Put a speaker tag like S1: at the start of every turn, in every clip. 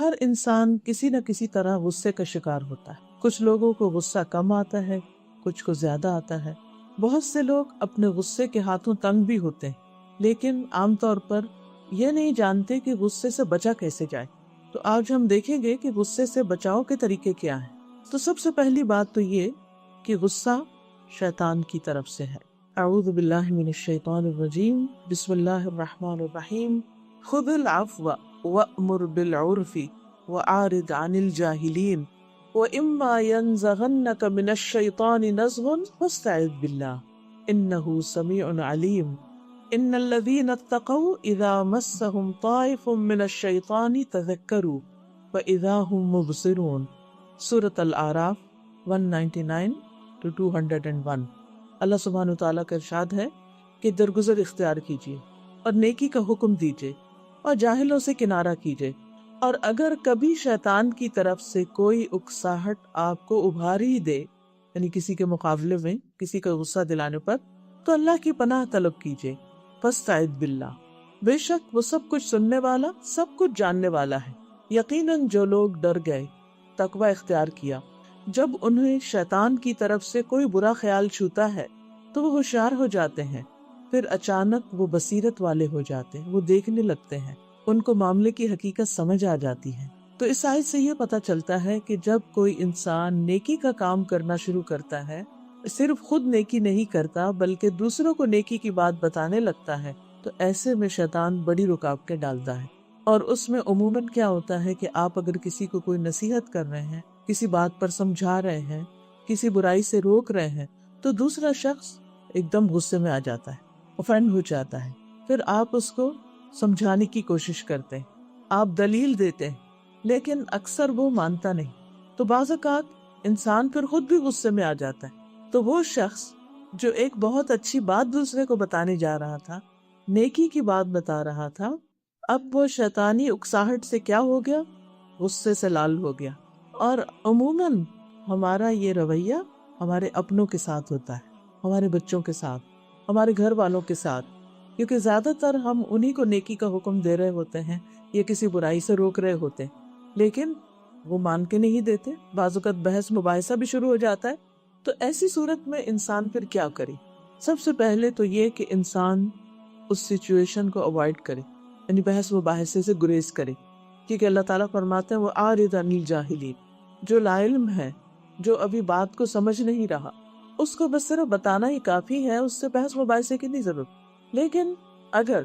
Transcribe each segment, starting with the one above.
S1: ہر انسان کسی نہ کسی طرح غصے کا شکار ہوتا ہے. کچھ لوگوں کو غصہ کم آتا ہے، کچھ کو زیادہ آتا ہے. بہت سے لوگ اپنے غصے کے ہاتھوں تنگ بھی ہوتے ہیں، لیکن عام طور پر یہ نہیں جانتے کہ غصے سے بچا کیسے جائے. تو آج ہم دیکھیں گے کہ غصے سے بچاؤ کے طریقے کیا ہیں. تو سب سے پہلی بات تو یہ کہ غصہ شیطان کی طرف سے ہے. اعوذ باللہ من الشیطان الرجیم، بسم اللہ الرحمن الرحیم. خذ العفو وأمر بالعرف وأعرض عن الجاہلین وإما ينزغنك من الشیطان نزغ فاستعذ باللہ إنہ سمیع علیم. ان الذین اتقوا اذا مسهم طائف من الشیطان تذکروا فاذا هم مبصرون. سورۃ الاعراف 199-201. اللہ سبحانہ وتعالیٰ کا ارشاد ہے کہ درگزر اختیار کیجیے اور نیکی کا حکم دیجیے اور جاہلوں سے کنارہ کیجیے. اور اگر کبھی شیطان کی طرف سے کوئی اکساہٹ آپ کو ابھار ہی دے، یعنی کسی کے مقابلے میں کسی کا غصہ دلانے پر، تو اللہ کی پناہ طلب کیجیے. فاستعذ باللہ، بے شک وہ سب کچھ سننے والا، سب کچھ جاننے والا ہے. یقیناً جو لوگ ڈر گئے، تقوی اختیار کیا، جب انہیں شیطان کی طرف سے کوئی برا خیال چھوتا ہے تو وہ ہوشیار ہو جاتے ہیں، پھر اچانک وہ بصیرت والے ہو جاتے ہیں، وہ دیکھنے لگتے ہیں، ان کو معاملے کی حقیقت سمجھ آ جاتی ہے. تو اس آیت سے یہ پتہ چلتا ہے کہ جب کوئی انسان نیکی کا کام کرنا شروع کرتا ہے، صرف خود نیکی نہیں کرتا بلکہ دوسروں کو نیکی کی بات بتانے لگتا ہے، تو ایسے میں شیطان بڑی رکاوٹیں ڈالتا ہے. اور اس میں عموماً کیا ہوتا ہے کہ آپ اگر کسی کو کوئی نصیحت کر رہے ہیں، کسی بات پر سمجھا رہے ہیں، کسی برائی سے روک رہے ہیں، تو دوسرا شخص ایک دم غصے میں آ جاتا ہے، اوفینڈ ہو جاتا ہے. پھر آپ اس کو سمجھانے کی کوشش کرتے ہیں، آپ دلیل دیتے ہیں، لیکن اکثر وہ مانتا نہیں. تو بعض اوقات انسان پھر خود بھی غصے میں آ جاتا ہے. تو وہ شخص جو ایک بہت اچھی بات دوسرے کو بتانے جا رہا تھا، نیکی کی بات بتا رہا تھا، اب وہ شیطانی اکساہٹ سے کیا ہو گیا؟ غصے سے لال ہو گیا. اور عموماً ہمارا یہ رویہ ہمارے اپنوں کے ساتھ ہوتا ہے، ہمارے بچوں کے ساتھ، ہمارے گھر والوں کے ساتھ، کیونکہ زیادہ تر ہم انہی کو نیکی کا حکم دے رہے ہوتے ہیں یا کسی برائی سے روک رہے ہوتے ہیں، لیکن وہ مان کے نہیں دیتے. بعض اوقات بحث مباحثہ بھی شروع ہو جاتا ہے. تو ایسی صورت میں انسان پھر کیا کرے؟ سب سے پہلے تو یہ کہ انسان اس سچویشن کو اوائڈ کرے، یعنی بحث مباحثے سے گریز کرے، کیونکہ اللہ تعالیٰ فرماتے ہیں وَأَعْرِضْ عَنِ الْجَاهِلِينَ. جو لا علم ہے، جو ابھی بات کو سمجھ نہیں رہا، اس کو بس صرف بتانا ہی کافی ہے، اس سے بحث مباحثے کی نہیں ضرورت. لیکن اگر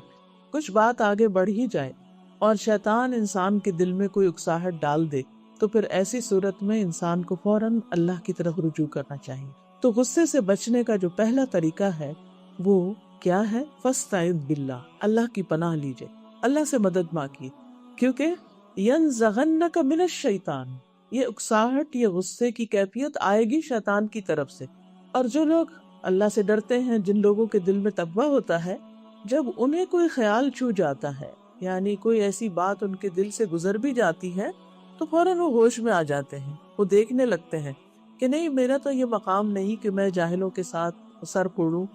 S1: کچھ بات آگے بڑھ ہی جائے اور شیطان انسان کے دل میں کوئی اکساہٹ ڈال دے، تو پھر ایسی صورت میں انسان کو فوراً اللہ کی طرف رجوع کرنا چاہیے. تو غصے سے بچنے کا جو پہلا طریقہ ہے وہ کیا ہے؟ فاستعذ باللہ، اللہ کی پناہ لیجئے، اللہ سے مدد مانگیے. کیونکہ ینزغنک من الشیطان، یہ اکساہٹ، یہ غصے کی کیفیت آئے گی شیطان کی طرف سے. اور جو لوگ اللہ سے ڈرتے ہیں، جن لوگوں کے دل میں تقویٰ ہوتا ہے، جب انہیں کوئی خیال چھو جاتا ہے، یعنی کوئی ایسی بات ان کے دل سے گزر بھی جاتی ہے، تو فوراً وہ ہوش میں آ جاتے ہیں، وہ دیکھنے لگتے ہیں کہ نہیں، میرا تو یہ مقام نہیں کہ میں جاہلوں کے ساتھ سر پھوڑوں،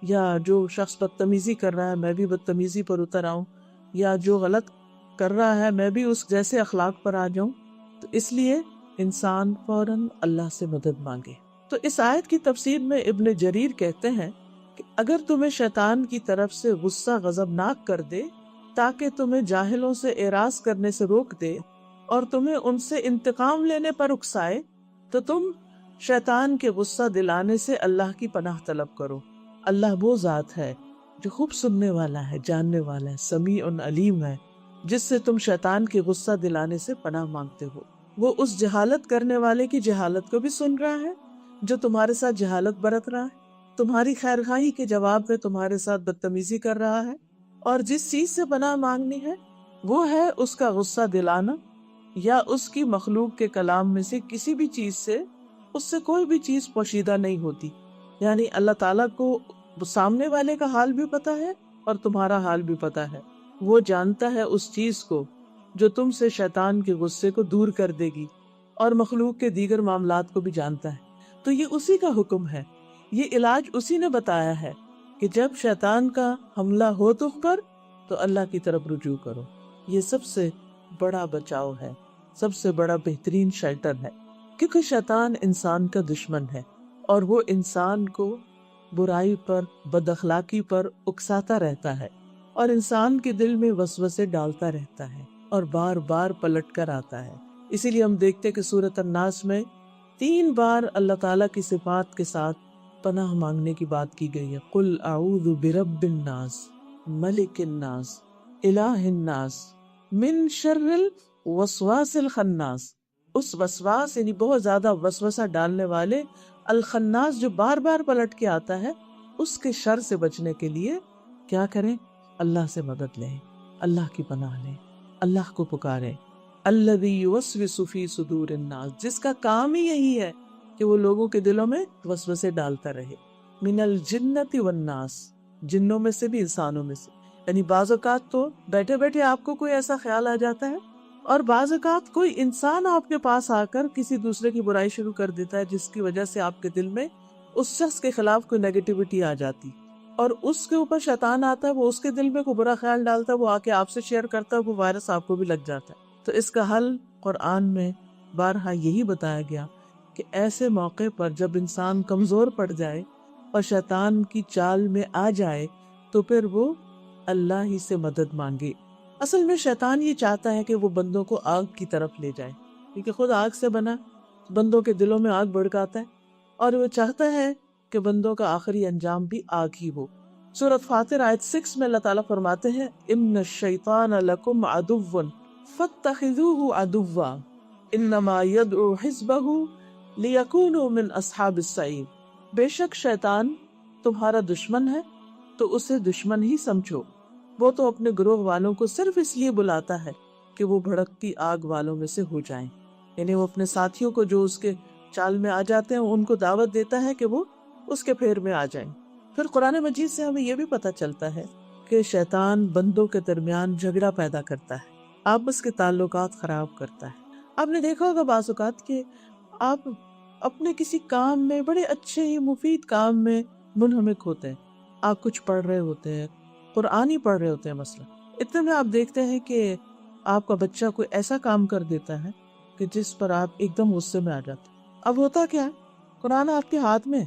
S1: یا جو شخص بدتمیزی کر رہا ہے میں بھی بدتمیزی پر اتر آؤں، یا جو غلط کر رہا ہے میں بھی اس جیسے اخلاق پر آ جاؤں. تو اس لیے انسان فوراً اللہ سے مدد مانگے. تو اس آیت کی تفسیر میں ابن جریر کہتے ہیں کہ اگر تمہیں شیطان کی طرف سے غصہ غضبناک کر دے تاکہ تمہیں جاہلوں سے اعراض کرنے سے روک دے اور تمہیں ان سے انتقام لینے پر اکسائے، تو تم شیطان کے غصہ دلانے سے اللہ کی پناہ طلب کرو. اللہ وہ ذات ہے جو خوب سننے والا ہے، جاننے والا ہے، سمیع علیم ہے، جس سے تم شیطان کے غصہ دلانے سے پناہ مانگتے ہو. وہ اس جہالت کرنے والے کی جہالت کو بھی سن رہا ہے جو تمہارے ساتھ جہالت برت رہا ہے، تمہاری خیرخواہی کے جواب میں تمہارے ساتھ بدتمیزی کر رہا ہے. اور جس چیز سے پناہ مانگنی ہے وہ ہے اس کا غصہ دلانا، یا اس کی مخلوق کے کلام میں سے کسی بھی چیز سے اس سے کوئی بھی چیز پوشیدہ نہیں ہوتی. یعنی اللہ تعالیٰ کو سامنے والے کا حال بھی پتا ہے اور تمہارا حال بھی پتا ہے. وہ جانتا ہے اس چیز کو جو تم سے شیطان کے غصے کو دور کر دے گی، اور مخلوق کے دیگر معاملات کو بھی جانتا ہے. تو یہ اسی کا حکم ہے، یہ علاج اسی نے بتایا ہے کہ جب شیطان کا حملہ ہو تم پر تو اللہ کی طرف رجوع کرو. یہ سب سے بڑا بچاؤ ہے. سب سے بڑا بہترین شیلٹر ہے، کیونکہ شیطان انسان کا دشمن ہے اور وہ انسان کو برائی پر، بد اخلاقی پر اکساتا رہتا ہے اور انسان کے دل میں وسوسے ڈالتا رہتا ہے اور بار بار پلٹ کر آتا ہے۔ اسی لیے ہم دیکھتے کہ سورۃ الناس میں 3 بار اللہ تعالیٰ کی صفات کے ساتھ پناہ مانگنے کی بات کی گئی ہے۔ قل اعوذ برب الناس ملک الناس الہ الناس من شر الوسواس الخناس۔ اس وسواس یعنی بہت زیادہ وسوسہ ڈالنے والے الخناس جو بار بار پلٹ کے آتا ہے، اس کے شر سے بچنے کے لیے کیا کریں؟ اللہ سے مدد لیں، اللہ کی پناہ لیں، اللہ کو پکاریں۔ الذی یوسوس فی صدور الناس، جس کا کام ہی یہی ہے کہ وہ لوگوں کے دلوں میں وسوسے ڈالتا رہے۔ من الجنۃ والناس، جنوں میں سے بھی انسانوں میں سے، یعنی بعض اوقات تو بیٹھے بیٹھے آپ کو کوئی ایسا خیال آ جاتا ہے، اور بعض اوقات کوئی انسان آپ کے پاس آ کر کسی دوسرے کی برائی شروع کر دیتا ہے، جس کی وجہ سے آپ کے دل میں اس شخص کے خلاف کوئی نیگیٹیوٹی آ جاتی، اور اس کے اوپر شیطان آتا ہے، وہ اس کے دل میں کوئی برا خیال ڈالتا ہے، وہ آ کے آپ سے شیئر کرتا ہے، وہ وائرس آپ کو بھی لگ جاتا ہے۔ تو اس کا حل قرآن میں بارہا یہی بتایا گیا کہ ایسے موقع پر جب انسان کمزور پڑ جائے اور شیطان کی چال میں آ جائے تو پھر وہ اللہ ہی سے مدد مانگے۔ اصل میں شیطان یہ چاہتا ہے کہ وہ بندوں کو آگ کی طرف لے جائے، کیونکہ خود آگ سے بنا، بندوں کے دلوں میں آگ بھڑکاتا ہے، اور وہ چاہتا ہے کہ بندوں کا آخری انجام بھی آگ ہی ہو۔ سورۃ فاطر آیت 6 میں اللہ تعالیٰ فرماتے ہیں ان الشیطان لکم عدو فاتخذوہ عدوا انما یدعو حزبہ لیکونوا من اصحاب السعیر۔ بے شک شیطان تمہارا دشمن ہے تو اسے دشمن ہی سمجھو، وہ تو اپنے گروہ والوں کو صرف اس لیے بلاتا ہے کہ وہ بھڑکتی آگ والوں میں سے ہو جائیں، یعنی وہ اپنے ساتھیوں کو جو اس کے چال میں آ جاتے ہیں ان کو دعوت دیتا ہے کہ وہ اس کے پھیر میں آ جائیں۔ پھر قرآن مجید سے ہمیں یہ بھی پتہ چلتا ہے کہ شیطان بندوں کے درمیان جھگڑا پیدا کرتا ہے، آپس کے تعلقات خراب کرتا ہے۔ آپ نے دیکھا ہوگا بعض اوقات کہ آپ اپنے کسی کام میں، بڑے اچھے ہی مفید کام میں منہمک ہوتے ہیں، آپ کچھ پڑھ رہے ہوتے ہیں، قرآن ہی پڑھ رہے ہوتے ہیں مثلا، اتنے میں آپ دیکھتے ہیں کہ آپ کا بچہ کوئی ایسا کام کر دیتا ہے کہ جس پر آپ ایک دم غصے میں آ جاتے ہیں۔ اب ہوتا کیا ہے، قرآن آپ کے ہاتھ میں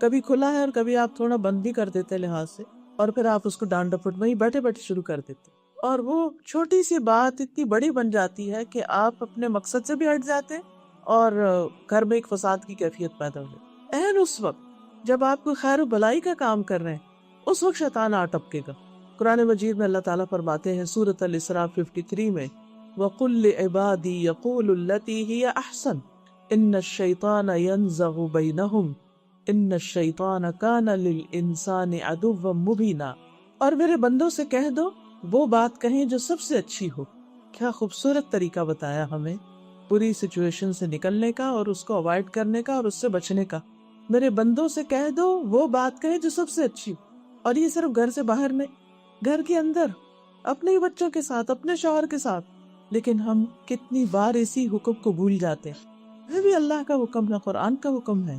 S1: کبھی کھلا ہے اور کبھی آپ تھوڑا بند بھی کر دیتے ہیں لحاظ سے، اور پھر آپ اس کو ڈانٹ ڈپٹ وہیں بیٹھے بیٹھے شروع کر دیتے، اور وہ چھوٹی سی بات اتنی بڑی بن جاتی ہے کہ آپ اپنے مقصد سے بھی ہٹ جاتے ہیں اور گھر میں ایک فساد کی کیفیت پیدا ہو جاتی ہے۔ اس وقت جب آپ کو خیر و بلائی کا کام کر رہے ہیں، اس وقت شیطان آ ٹپکے گا۔ قرآن مجید میں اللہ تعالیٰ فرماتے ہیں سورۃ الاسراء 53 میں وَقُلْ لِعِبَادِي يَقُولُوا الَّتِي هِيَ أَحْسَنُ إِنَّ الشَّيْطَانَ يَنزَغُ بَيْنَهُمْ إِنَّ الشَّيْطَانَ كَانَ لِلْإِنسَانِ عَدُوًّا مُبِينًا۔ اور میرے بندوں سے کہہ دو وہ بات کہیں جو سب سے اچھی ہو۔ کیا خوبصورت طریقہ بتایا ہمیں بری سچویشن سے نکلنے کا اور اس کو اوائڈ کرنے کا اور اس سے بچنے کا۔ میرے بندوں سے کہہ دو وہ بات کہیں جو سب سے اچھی ہو، اور یہ صرف گھر سے باہر نہیں، گھر کے اندر اپنے ہی بچوں کے ساتھ، اپنے شوہر کے ساتھ۔ لیکن ہم کتنی بار اسی حکم کو بھول جاتے ہیں۔ یہ بھی اللہ کا حکم ہے، قرآن کا حکم ہے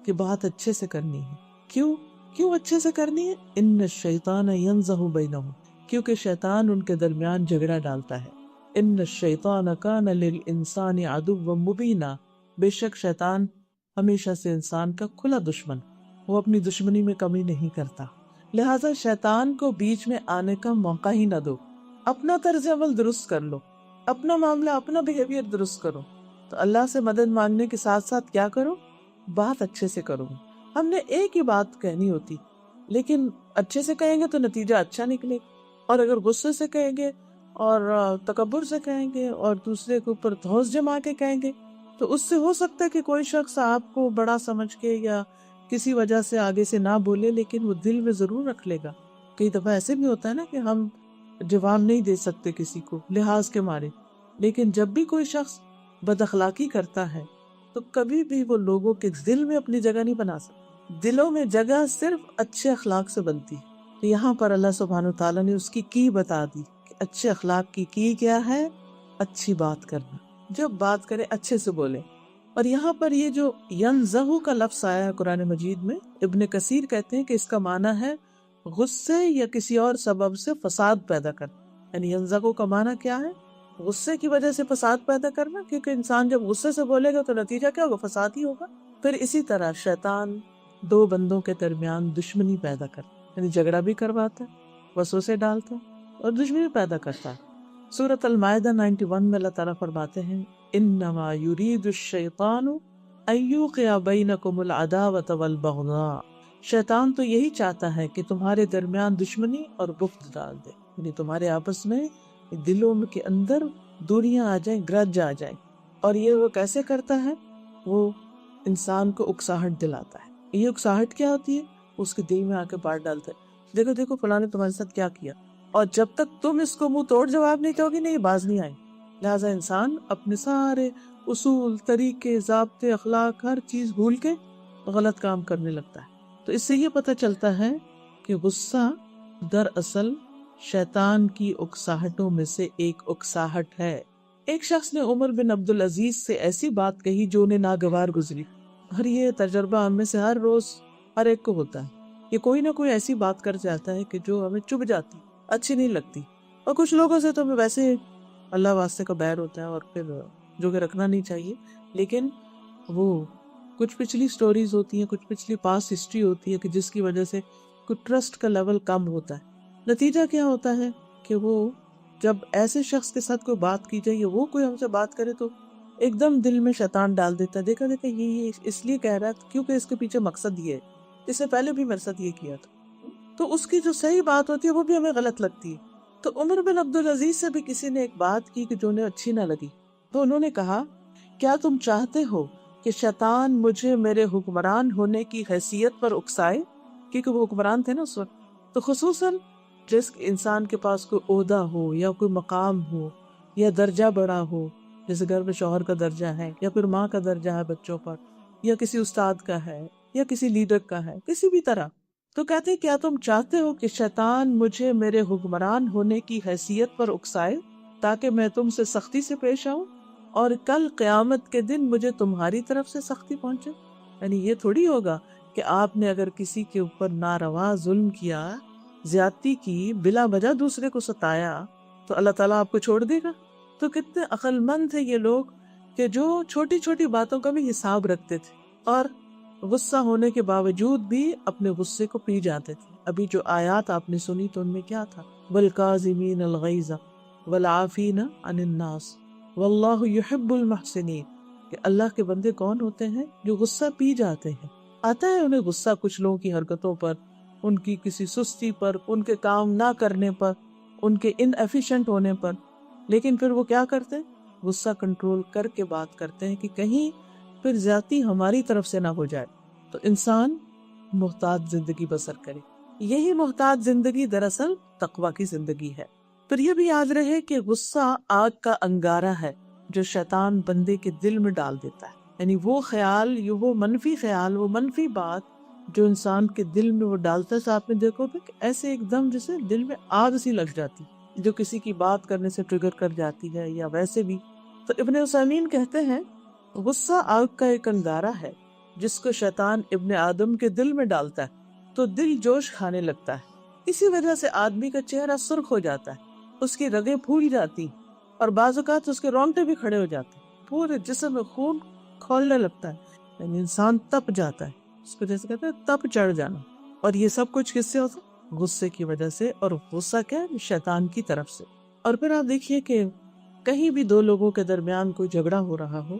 S1: کہ بات اچھے سے کرنی ہے۔ کیوں اچھے سے کرنی ہے؟ ان الشیطان ینزغ بینہم، کیونکہ شیطان ان کے درمیان جھگڑا ڈالتا ہے۔ ان الشیطان کان للانسان عدوا مبینا، بے شک شیطان ہمیشہ سے انسان کا کھلا دشمن، وہ اپنی دشمنی میں کمی نہیں کرتا، لہٰذا شیطان کو بیچ میں آنے کا موقع ہی نہ دو۔ اپنا طرز عمل درست کر لو، اپنا معاملہ، اپنا بیہیویئر درست کرو۔ تو اللہ سے مدد مانگنے کے ساتھ ساتھ کیا کرو؟ بات اچھے سے کرو۔ ہم نے ایک ہی بات کہنی ہوتی، لیکن اچھے سے کہیں گے تو نتیجہ اچھا نکلے، اور اگر غصے سے کہیں گے اور تکبر سے کہیں گے اور دوسرے کے اوپر دھوس جما کے کہیں گے تو اس سے ہو سکتا ہے کہ کوئی شخص آپ کو بڑا سمجھ کے یا کسی وجہ سے آگے سے نہ بولے، لیکن وہ دل میں ضرور رکھ لے گا۔ کئی دفعہ ایسے بھی ہوتا ہے نا کہ ہم جواب نہیں دے سکتے کسی کو لحاظ کے مارے، لیکن جب بھی کوئی شخص بد اخلاقی کرتا ہے تو کبھی بھی وہ لوگوں کے دل میں اپنی جگہ نہیں بنا سکتا۔ دلوں میں جگہ صرف اچھے اخلاق سے بنتی ہے۔ تو یہاں پر اللہ سبحانہ وتعالیٰ نے اس کی بتا دی کہ اچھے اخلاق کی کیا ہے؟ اچھی بات کرنا، جب بات کرے اچھے سے بولے۔ اور یہاں پر یہ جو ینزغ کا لفظ آیا ہے قرآن مجید میں، ابن کثیر کہتے ہیں کہ اس کا معنی ہے غصے یا کسی اور سبب سے فساد پیدا کرنا، یعنی ینزغ کا معنی کیا ہے؟ غصے کی وجہ سے فساد پیدا کرنا، کیونکہ انسان جب غصے سے بولے گا تو نتیجہ کیا ہوگا؟ فساد ہی ہوگا۔ پھر اسی طرح شیطان دو بندوں کے درمیان دشمنی پیدا کرتا، یعنی جھگڑا بھی کرواتا ہے، وسوسے ڈالتا ہے اور دشمنی پیدا کرتا ہے۔ سورۃ المائدہ 91 میں اللہ تعالیٰ فرماتے ہیں انما یرید الشیطان ان یوقع بینکم العداوۃ والبغضاء، شیطان تو یہی چاہتا ہے کہ تمہارے درمیان دشمنی اور بغض ڈال دے، یعنی تمہارے آپس میں دلوں کے اندر دوریاں آ جائیں، گرج آ جائیں۔ اور یہ وہ کیسے کرتا ہے؟ وہ انسان کو اکساہٹ دلاتا ہے۔ یہ اکساہٹ کیا ہوتی ہے؟ اس کے دل میں آ کے بات ڈالتا ہے، دیکھو دیکھو فلاں نے تمہارے ساتھ کیا کیا، اور جب تک تم اس کو منہ توڑ جواب نہیں دو گی نہیں، باز نہیں آئے۔ لہٰذا انسان اپنے سارے اصول، طریقے، ضابطے، اخلاق، ہر چیز بھول کے غلط کام کرنے لگتا ہے۔ تو اس سے یہ پتہ چلتا ہے کہ غصہ دراصل شیطان کی اکساہٹوں میں سے ایک اکساہٹ ہے۔ ایک شخص نے عمر بن عبدالعزیز سے ایسی بات کہی جو انہیں ناگوار گزری، اور یہ تجربہ ہم میں سے ہر روز ہر ایک کو ہوتا ہے کہ کوئی نہ کوئی ایسی بات کر جاتا ہے کہ جو ہمیں چبھ جاتی، اچھی نہیں لگتی، اور کچھ لوگوں سے تو ہمیں ویسے اللہ واسطے کا بیر ہوتا ہے اور پھر جو کہ رکھنا نہیں چاہیے، لیکن وہ کچھ پچھلی سٹوریز ہوتی ہیں، کچھ پچھلی پاس ہسٹری ہوتی ہے کہ جس کی وجہ سے کچھ ٹرسٹ کا لیول کم ہوتا ہے۔ نتیجہ کیا ہوتا ہے کہ وہ جب ایسے شخص کے ساتھ کوئی بات کی جائے یا وہ کوئی ہم سے بات کرے تو ایک دم دل میں شیطان ڈال دیتا ہے، دیکھا دیکھا یہ اس لیے کہہ رہا ہے کیونکہ اس کے پیچھے مقصد یہ ہے، اس سے پہلے بھی میرے ساتھ یہ کیا تھا، تو اس کی جو صحیح بات ہوتی ہے وہ بھی ہمیں غلط لگتی ہے۔ تو عمر بن عبدالعزیز سے بھی کسی نے ایک بات کی کہ جو انہیں اچھی نہ لگی، تو انہوں نے کہا کیا تم چاہتے ہو کہ شیطان مجھے میرے حکمران ہونے کی حیثیت پر اکسائے؟ کیونکہ وہ حکمران تھے نا اس وقت، تو خصوصاً جس انسان کے پاس کوئی عہدہ ہو یا کوئی مقام ہو یا درجہ بڑا ہو، جیسے گھر میں شوہر کا درجہ ہے یا پھر ماں کا درجہ ہے بچوں پر، یا کسی استاد کا ہے یا کسی لیڈر کا ہے، کسی بھی طرح، تو کہتے ہیں کیا تم چاہتے ہو کہ شیطان مجھے میرے حکمران ہونے کی حیثیت پر اکسائے تاکہ میں تم سے سختی سے پیش آؤں اور کل قیامت کے دن مجھے تمہاری طرف سے سختی پہنچے؟ یعنی یہ تھوڑی ہوگا کہ آپ نے اگر کسی کے اوپر ناروا ظلم کیا، زیادتی کی، بلا وجہ دوسرے کو ستایا، تو اللہ تعالیٰ آپ کو چھوڑ دے گا؟ تو کتنے عقل مند تھے یہ لوگ کہ جو چھوٹی چھوٹی باتوں کا بھی حساب رکھتے تھے اور غصہ ہونے کے باوجود بھی اپنے غصے کو پی جاتے تھے۔ ابھی جو آیات آپ نے سنی تو ان میں کیا تھا؟ وَالْكَاظِمِينَ الْغَيْظَ وَالْعَافِينَ عَنِ النَّاسِ وَاللَّهُ يُحِبُّ الْمُحْسِنِينَ، کہ اللہ کے بندے کون ہوتے ہیں؟ جو غصہ پی جاتے ہیں۔ آتا ہے انہیں غصہ کچھ لوگوں کی حرکتوں پر، ان کی کسی سستی پر، ان کے کام نہ کرنے پر، ان کے ان ایفیشینٹ ہونے پر، لیکن پھر وہ کیا کرتے ہیں؟ غصہ کنٹرول کر کے بات کرتے ہیں کہ کہیں پھر زیادتی ہماری طرف سے نہ ہو جائے۔ تو انسان محتاط زندگی بسر کرے، یہی محتاط زندگی دراصل تقوی کی زندگی ہے۔ پھر یہ بھی یاد رہے کہ غصہ آگ کا انگارہ ہے جو شیطان بندے کے دل میں ڈال دیتا ہے، یعنی وہ خیال، وہ منفی خیال، وہ منفی بات جو انسان کے دل میں وہ ڈالتا ہے، آپ نے دیکھو کہ ایسے ایک دم جیسے دل میں آگ سی لگ جاتی، جو کسی کی بات کرنے سے ٹریگر کر جاتی ہے یا ویسے بھی۔ تو ابن عثیمین کہتے ہیں غصہ آگ کا ایک انگارہ ہے جس کو شیطان ابن آدم کے دل میں ڈالتا ہے تو دل جوش کھانے لگتا ہے، اسی وجہ سے آدمی کا چہرہ سرخ ہو جاتا ہے، اس کی رگیں پھول جاتی اور بعض اوقات اس کے رونگٹے بھی کھڑے ہو جاتے ہیں، پورے جسم میں خون کھولنے لگتا ہے، یعنی انسان تپ جاتا ہے، اس کو جیسے کہتے ہیں تپ چڑھ جانا۔ اور یہ سب کچھ کس سے ہوتا ہے؟ غصے کی وجہ سے، اور غصہ کیا ہے؟ شیطان کی طرف سے۔ اور پھر آپ دیکھیے کہ کہیں بھی دو لوگوں کے درمیان کوئی جھگڑا ہو رہا ہو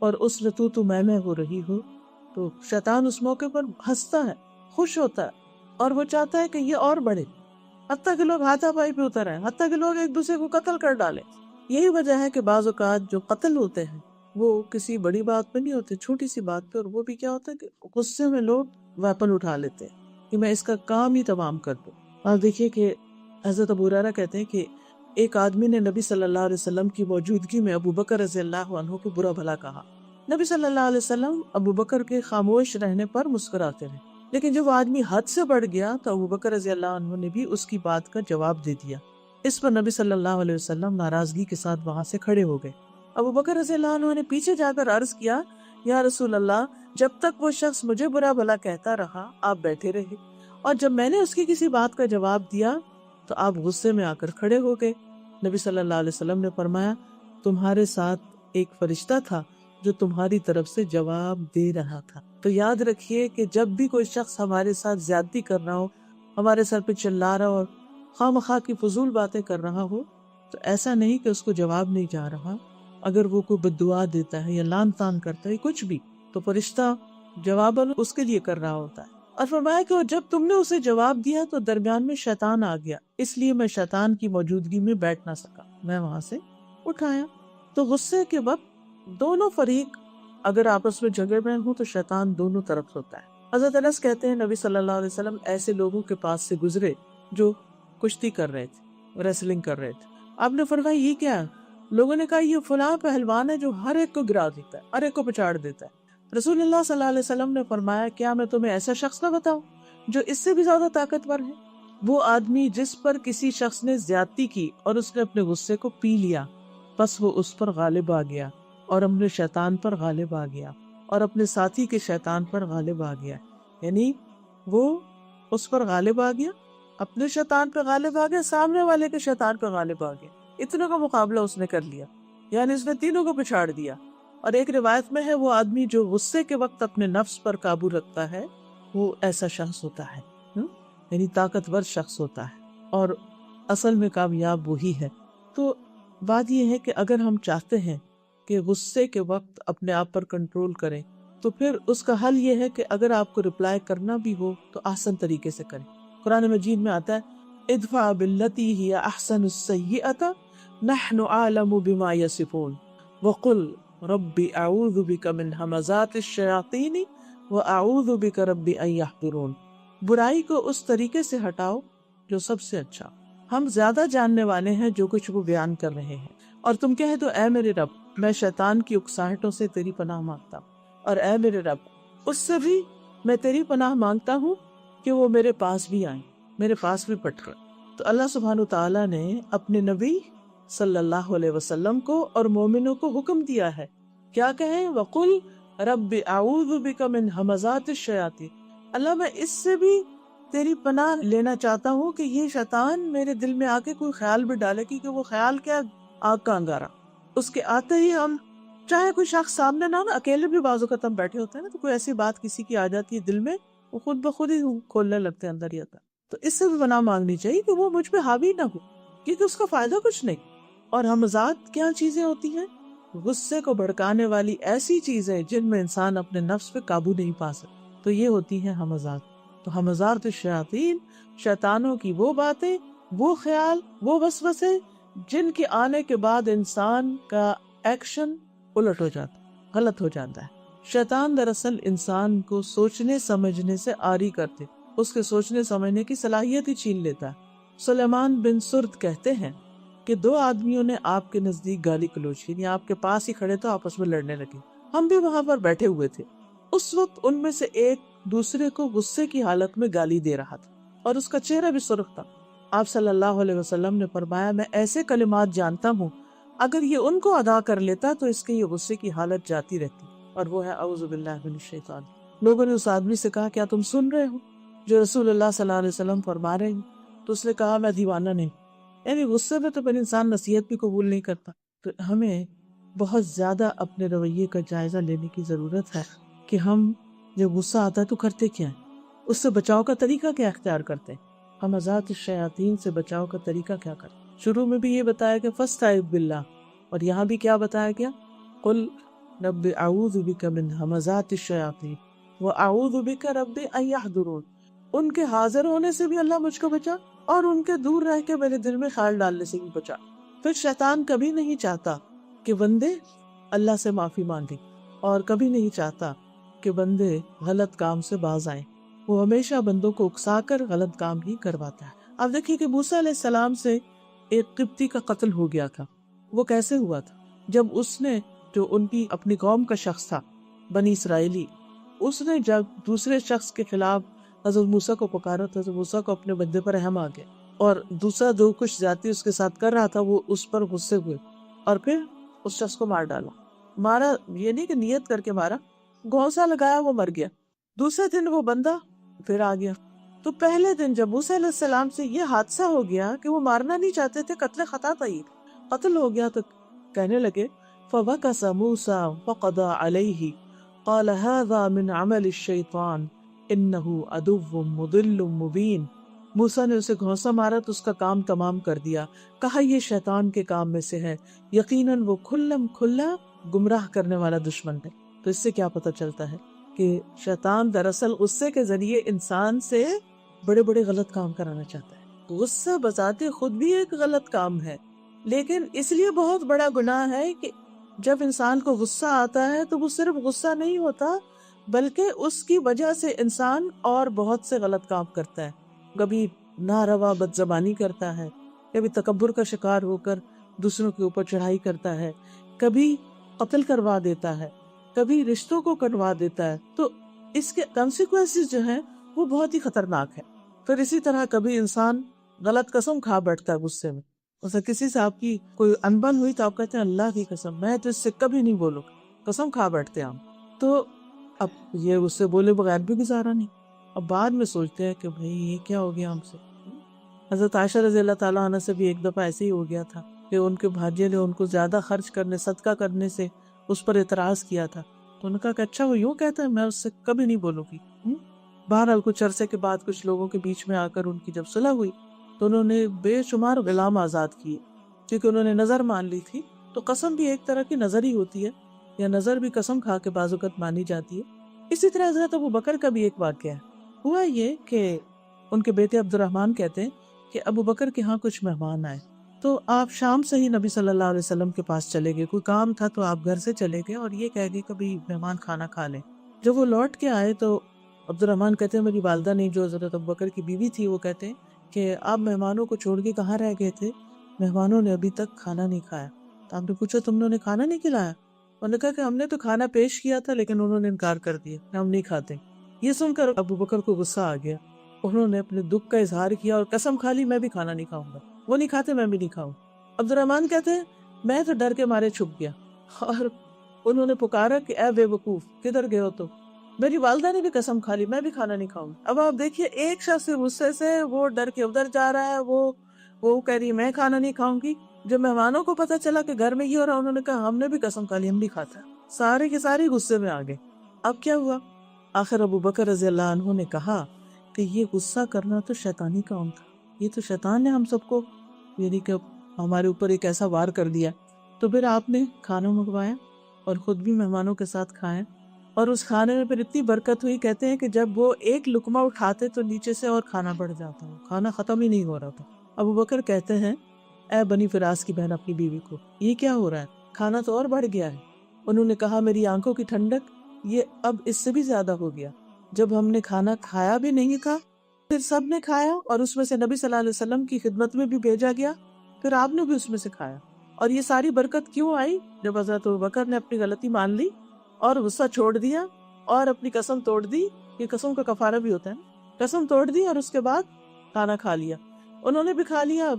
S1: اور اس میں تو میں ہو رہی ہو تو شیطان اس موقع پر ہنستا ہے، خوش ہوتا ہے، اور وہ چاہتا ہے کہ یہ اور بڑھے، حتیٰ کہ لوگ ہاتھا پائی پہ اتر آئیں، حتیٰ کہ لوگ ایک دوسرے کو قتل کر ڈالیں۔ یہی وجہ ہے کہ بعض اوقات جو قتل ہوتے ہیں وہ کسی بڑی بات پہ نہیں ہوتے، چھوٹی سی بات پہ، اور وہ بھی کیا ہوتا ہے کہ غصے میں لوگ ویپن اٹھا لیتے ہیں کہ میں اس کا کام ہی تمام کر دوں۔ آپ دیکھیے کہ حضرت ابو ہریرہ کہتے ہیں کہ ایک آدمی نے نبی صلی اللہ علیہ وسلم کی موجودگی میں ابو بکر رضی اللہ عنہ کو برا بھلا کہا۔ نبی صلی اللہ علیہ وسلم ابو بکر کے خاموش رہنے پر مسکراتے رہے، لیکن جب وہ آدمی حد سے بڑھ گیا تو ابو بکر رضی اللہ عنہ نے بھی اس کی بات کا جواب دے دیا۔ اس پر نبی صلی اللہ علیہ وسلم ناراضگی کے ساتھ وہاں سے کھڑے ہو گئے۔ ابو بکر رضی اللہ عنہ نے پیچھے جا کر عرض کیا، یا رسول اللہ، جب تک وہ شخص مجھے برا بھلا کہتا رہا آپ بیٹھے رہے، اور جب میں نے اس کی کسی بات کا جواب دیا تو آپ غصے میں آ کر کھڑے ہو گئے۔ نبی صلی اللہ علیہ وسلم نے فرمایا تمہارے ساتھ ایک فرشتہ تھا جو تمہاری طرف سے جواب دے رہا تھا۔ تو یاد رکھیے کہ جب بھی کوئی شخص ہمارے ساتھ زیادتی کر رہا ہو، ہمارے سر پہ چلا رہا ہو اور خواہ مخواہ کی فضول باتیں کر رہا ہو، تو ایسا نہیں کہ اس کو جواب نہیں جا رہا۔ اگر وہ کوئی بد دعا دیتا ہے یا لان تان کرتا ہے کچھ بھی، تو فرشتہ جواب اس کے لیے کر رہا ہوتا ہے۔ اور فرمایا کہ جب تم نے اسے جواب دیا تو درمیان میں شیطان آ گیا، اس لیے میں شیطان کی موجودگی میں بیٹھ نہ سکا، میں وہاں سے اٹھایا۔ تو غصے کے وقت دونوں فریق اگر آپس میں جھگڑ رہے ہوں تو شیطان دونوں طرف ہوتا ہے۔ حضرت انس کہتے ہیں نبی صلی اللہ علیہ وسلم ایسے لوگوں کے پاس سے گزرے جو کشتی کر رہے تھے، ریسلنگ کر رہے تھے۔ آپ نے فرمایا یہ کیا ہے؟ لوگوں نے کہا یہ فلاں پہلوان ہے جو ہر ایک کو گرا دیتا ہے، ہر ایک کو پچاڑ دیتا ہے۔ رسول اللہ صلی اللہ علیہ وسلم نے فرمایا کیا میں تمہیں ایسا شخص نہ بتاؤں جو اس سے بھی زیادہ طاقتور ہے؟ وہ آدمی جس پر کسی شخص نے زیادتی کی اور اس نے اپنے غصے کو پی لیا، بس وہ اس پر غالب آ گیا اور اپنے شیطان پر غالب آ گیا اور اپنے ساتھی کے شیطان پر غالب آ گیا۔ یعنی وہ اس پر غالب آ گیا، اپنے شیطان پر غالب آ گیا، سامنے والے کے شیطان پر غالب آ گیا۔ اتنوں کا مقابلہ اس نے کر لیا، یعنی اس نے تینوں کو پچھاڑ دیا۔ اور ایک روایت میں ہے وہ آدمی جو غصے کے وقت اپنے نفس پر قابو رکھتا ہے وہ ایسا شخص ہوتا ہے، یعنی طاقتور شخص ہوتا ہے، اور اصل میں کامیاب وہی ہے۔ تو بات یہ ہے کہ اگر ہم چاہتے ہیں کہ غصے کے وقت اپنے آپ پر کنٹرول کریں تو پھر اس کا حل یہ ہے کہ اگر آپ کو رپلائی کرنا بھی ہو تو آسان طریقے سے کریں۔ قرآن مجید میں آتا ہے ادفع باللتی ہی احسن السیئۃ نحن اعلم بما یصفون وقل رب اعوذ بک من ہمزات الشیاطین واعوذ بک رب ان یحضرون۔ برائی کو اس طریقے سے ہٹاؤ جو سب سے اچھا، ہم زیادہ جاننے والے ہیں جو کچھ وہ بیان کر رہے ہیں، اور تم کہہ دو اے میرے رب میں شیطان کی اکساہٹوں سے تیری پناہ مانگتا ہوں، اور اے میرے رب اس سے بھی میں تیری پناہ مانگتا ہوں کہ وہ میرے پاس بھی آئیں، میرے پاس بھی پٹکیں۔ تو اللہ سبحانہ تعالیٰ نے اپنے نبی صلی اللہ علیہ وسلم کو اور مومنوں کو حکم دیا ہے کیا کہیں؟ وَقُلْ رَبِّ اعوذ بِكَ مِنْ ہَمَزَاتِ الشَّيَاطِينِ، اللہ میں اس سے بھی تیری پناہ لینا چاہتا ہوں کہ یہ شیطان میرے دل میں آ کے کوئی خیال بھی ڈالے، کیونکہ وہ خیال کیا آگ کا انگارہ، اس کے آتے ہی ہم چاہے کوئی شخص سامنے نہ ہو، اکیلے بھی بعض اوقات ہم بیٹھے ہوتے ہیں نا، تو کوئی ایسی بات کسی کی آ جاتی ہے دل میں، وہ خود بخود ہی کھولنے لگتے ہیں اندر ہی آتا۔ تو اس سے بھی پناہ مانگنی چاہیے کہ وہ مجھ پہ حاوی نہ ہو، کیونکہ اس کا فائدہ کچھ نہیں۔ اور ہمزات کیا چیزیں ہوتی ہیں؟ غصے کو بھڑکانے والی ایسی چیزیں جن میں انسان اپنے نفس پہ قابو نہیں پا سکتا، تو یہ ہوتی ہیں ہمزات۔ تو ہمزات الشیاطین، شیطانوں کی وہ باتیں، وہ خیال، وہ وسوسے جن کے آنے کے بعد انسان کا ایکشن الٹ ہو جاتا، غلط ہو جاتا ہے۔ شیطان دراصل انسان کو سوچنے سمجھنے سے عاری کرتے، اس کے سوچنے سمجھنے کی صلاحیت ہی چھین لیتا ہے۔ سلیمان بن سرد کہتے ہیں کہ دو آدمیوں نے آپ کے نزدیک گالی گلوچ کی، یعنی آپ کے پاس ہی کھڑے تو آپس میں لڑنے لگے، ہم بھی وہاں پر بیٹھے ہوئے تھے۔ اس وقت ان میں سے ایک دوسرے کو غصے کی حالت میں گالی دے رہا تھا اور اس کا چہرہ بھی سرخ تھا۔ آپ صلی اللہ علیہ وسلم نے فرمایا میں ایسے کلمات جانتا ہوں اگر یہ ان کو ادا کر لیتا تو اس کے یہ غصے کی حالت جاتی رہتی، اور وہ ہے اعوذ باللہ من الشیطان۔ لوگوں نے اس آدمی سے کہا کیا تم سن رہے ہو جو رسول اللہ صلی اللہ علیہ وسلم فرما رہے ہیں؟ تو اس نے کہا میں دیوانہ نہیں، یعنی غصے میں تو پھر انسان نصیحت بھی قبول نہیں کرتا۔ تو ہمیں بہت زیادہ اپنے رویے کا جائزہ لینے کی ضرورت ہے کہ ہم جب غصہ آتا ہے تو کرتے کیا ہیں، اس سے بچاؤ کا طریقہ کیا اختیار کرتے ہیں، ہمزات الشیاطین سے بچاؤ کا طریقہ کیا کرتے ہیں۔ شروع میں بھی یہ بتایا کہ فاستعذ باللہ، اور یہاں بھی کیا بتایا گیا؟ قل رب اعوذ بک من ہمزات الشیاطین واعوذ بک رب ان یحضرون، ان کے حاضر ہونے سے بھی اللہ مجھ کو بچا اور ان کے دور رہ کے میرے دل میں خیال ڈالنے سے بھی بچا۔ پھر شیطان کبھی نہیں چاہتا کہ بندے اللہ سے معافی مانگیں، اور کبھی نہیں چاہتا کہ بندے غلط کام سے باز آئیں، وہ ہمیشہ بندوں کو اکسا کر غلط کام ہی کرواتا ہے۔ آپ دیکھیے کہ موسیٰ علیہ السلام سے ایک قبطی کا قتل ہو گیا تھا، وہ کیسے ہوا تھا؟ جب اس نے، جو ان کی اپنی قوم کا شخص تھا بنی اسرائیلی، اس نے جب دوسرے شخص کے خلاف حضرت موسیٰ کو پکارا تو حضرت موسیٰ کو اپنے بندے پر رحم آ گیا، اور دوسرا جو کچھ زیادتی اس کے ساتھ کر رہا تھا وہ اس پر غصے ہوئے اور پھر اس شخص کو مار ڈالا۔ مارا یہ نہیں کہ نیت کر کے مارا، گھونسا لگایا وہ مر گیا۔ دوسرے دن وہ بندہ پھر آ گیا، تو پہلے دن جب موسیٰ علیہ السلام سے یہ حادثہ ہو گیا کہ وہ مارنا نہیں چاہتے تھے، قتل خطا تھا، یہ قتل ہو گیا، تو کہنے لگے فَوَكَسَ مُوسَى فَقَضَى عَلَيْهِ قَالَ هَذَا مِنْ عَمَلِ الشَّيْطَانِ إِنَّهُ عَدُوٌّ مُضِلٌّ مُبِينٌ۔ موسیٰ نے اسے گھونسا مارا تو اس کا کام تمام کر دیا، کہا یہ شیطان کے کام میں سے ہے، یقیناً وہ کھلم کھلا گمراہ کرنے والا دشمن ہے۔ تو اس سے کیا پتہ چلتا ہے کہ شیطان دراصل غصے کے ذریعے انسان سے بڑے بڑے غلط کام کرانا چاہتا ہے۔ غصہ بذات خود بھی ایک غلط کام ہے، لیکن اس لیے بہت بڑا گناہ ہے کہ جب انسان کو غصہ آتا ہے تو وہ صرف غصہ نہیں ہوتا، بلکہ اس کی وجہ سے انسان اور بہت سے غلط کام کرتا ہے۔ کبھی ناروا بد زبانی کرتا ہے، کبھی تکبر کا شکار ہو کر دوسروں کے اوپر چڑھائی کرتا ہے، کبھی قتل کروا دیتا ہے، کبھی رشتوں کو کٹوا دیتا ہے۔ تو اس کے کنسیکوینسز جو ہیں وہ بہت ہی خطرناک ہے۔ پھر اسی طرح کبھی انسان غلط قسم کھا بیٹھتا ہے غصے میں، جیسے کسی سے آپ کی کوئی انبن ہوئی تو آپ کہتے ہیں اللہ کی قسم میں تو اس سے کبھی نہیں بولوں، قسم کھا بیٹھتے ہیں ہم۔ تو اب یہ اس سے بولے بغیر بھی گزارا نہیں، اب بعد میں سوچتے ہیں کہ بھئی یہ کیا ہو گیا ہم سے۔ حضرت عائشہ رضی اللہ تعالیٰ عنہ سے بھی ایک دفعہ ایسے ہی ہو گیا تھا کہ ان کے بھانجے نے ان کو زیادہ خرچ کرنے، صدقہ کرنے سے اس پر اعتراض کیا تھا، تو انہوں نے کہا کہ اچھا وہ یوں کہتا ہے، میں اس سے کبھی نہیں بولوں گی۔ بہرحال کچھ عرصے کے بعد کچھ لوگوں کے بیچ میں آ کر ان کی جب صلح ہوئی تو انہوں نے بے شمار غلام آزاد کیے، کیونکہ انہوں نے نظر مان لی تھی۔ تو قسم بھی ایک طرح کی نظر ہی ہوتی ہے، یا نظر بھی قسم کھا کے بعض اوقات مانی جاتی ہے۔ اسی طرح حضرت ابو بکر کا بھی ایک واقعہ ہے۔ ہوا یہ کہ ان کے بیٹے عبد الرحمن کہتے ہیں کہ ابو بکر کے ہاں کچھ مہمان آئے، تو آپ شام سے ہی نبی صلی اللہ علیہ وسلم کے پاس چلے گئے، کوئی کام تھا تو آپ گھر سے چلے گئے اور یہ کہہ گئے کبھی مہمان کھانا کھا لیں۔ جب وہ لوٹ کے آئے تو عبد الرحمن کہتے ہیں میری والدہ نے، جو حضرت ابو بکر کی بیوی تھی، وہ کہتے ہیں کہ آپ مہمانوں کو چھوڑ کے کہاں رہ گئے تھے؟ مہمانوں نے ابھی تک کھانا نہیں کھایا۔ تو آپ نے پوچھا تم نے کھانا نہیں کھلایا؟ انہوں نے کہا کہ ہم نے تو کھانا پیش کیا تھا لیکن انہوں نے انکار کر دیا کہ ہم نہیں کھاتے۔ یہ سن کر ابو بکر کو غصہ آ گیا، انہوں نے اپنے دکھ کا اظہار کیا اور قسم کھا لی میں بھی کھانا نہیں کھاؤں گا، وہ نہیں کھاتے میں بھی نہیں کھاؤں۔ عبد الرحمن کہتے ہیں میں تو ڈر کے مارے چھپ گیا اور انہوں نے پکارا کہ اے بے وقوف کدھر گئے ہو؟ تو میری والدہ نے بھی قسم کھا لی میں بھی کھانا نہیں کھاؤں۔ اب آپ دیکھیے ایک شخص غصے سے وہ ڈر کے ادھر جا رہا ہے، وہ کہہ رہی میں کھانا نہیں کھاؤں گی۔ جب مہمانوں کو پتا چلا کہ گھر میں یہ ہو رہا، انہوں نے کہا ہم نے بھی قسم کھا لی ہم نہیں کھاتا، سارے کے سارے غصے میں آ گئے۔ اب کیا ہوا؟ آخر ابو بکر رضی اللہ عنہ نے کہا کہ یہ غصہ کرنا تو شیطانی کام تھا، یہ تو شیطان نے ہم سب کو یعنی کہ ہمارے اوپر ایک ایسا وار کر دیا۔ تو پھر آپ نے کھانا منگوایا اور خود بھی مہمانوں کے ساتھ کھائیں، اور اس کھانے میں پھر اتنی برکت ہوئی، کہتے ہیں کہ جب وہ ایک لقمہ اٹھاتے تو نیچے سے اور کھانا بڑھ جاتا، کھانا ختم ہی نہیں ہو رہا تھا۔ ابو بکر کہتے ہیں اے بنی فراس کی بہن اپنی بیوی کو یہ کیا ہو رہا ہے؟ کھانا تو اور بڑھ گیا ہے۔ انہوں نے کہا میری آنکھوں کی ٹھنڈک یہ اب اس سے بھی زیادہ ہو گیا، جب ہم نے کھانا کھایا بھی نہیں تھا، پھر سب نے کھایا اور اس میں سے نبی صلی اللہ علیہ وسلم کی خدمت میں بھی بھیجا گیا، پھر آپ نے بھی اس میں سے کھایا۔ اور یہ ساری برکت کیوں آئی؟ جب حضرت ابوبکر نے اپنی غلطی مان لی اور غصہ چھوڑ دیا اور اپنی قسم توڑ دی، یہ قسم کا کفارہ بھی ہوتا ہے، قسم توڑ دی اور اس کے بعد کھانا کھا لیا، انہوں نے بھی کھا لیا،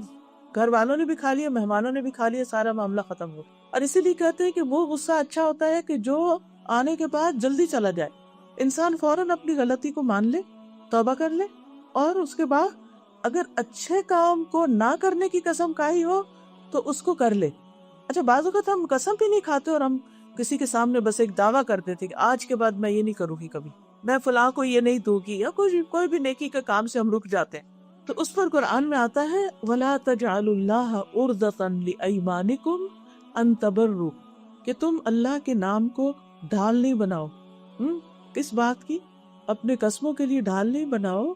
S1: گھر والوں نے بھی کھا لیا، مہمانوں نے بھی کھا لیا، سارا معاملہ ختم ہو۔ اور اسی لیے کہتے ہیں کہ وہ غصہ اچھا ہوتا ہے کہ جو آنے کے بعد جلدی چلا جائے، انسان فوراً اپنی غلطی کو مان لے، توبہ کر لے، اور اس کے بعد اگر اچھے کام کو نہ کرنے کی قسم کھائی ہو تو اس کو کر لے۔ اچھا بعض اوقات ہم قسم بھی نہیں کھاتے اور ہم کسی کے سامنے بس ایک دعویٰ کرتے تھے کہ آج کے بعد میں یہ نہیں کروں گی، کبھی میں فلاں کو یہ نہیں دوں گی، یا کوئی بھی نیکی کا کام سے ہم رک جاتے ہیں۔ تو اس پر قرآن میں آتا ہے وَلَا تَجْعَلُوا اللَّهَ عُرْضَةً لِأَيْمَانِكُمْ أَن تَبَرُّوا، کہ تم اللہ کے نام کو ڈھال نہیں بناؤ۔ کس بات کی؟ اپنے قسموں کے لیے ڈھال نہیں بناؤ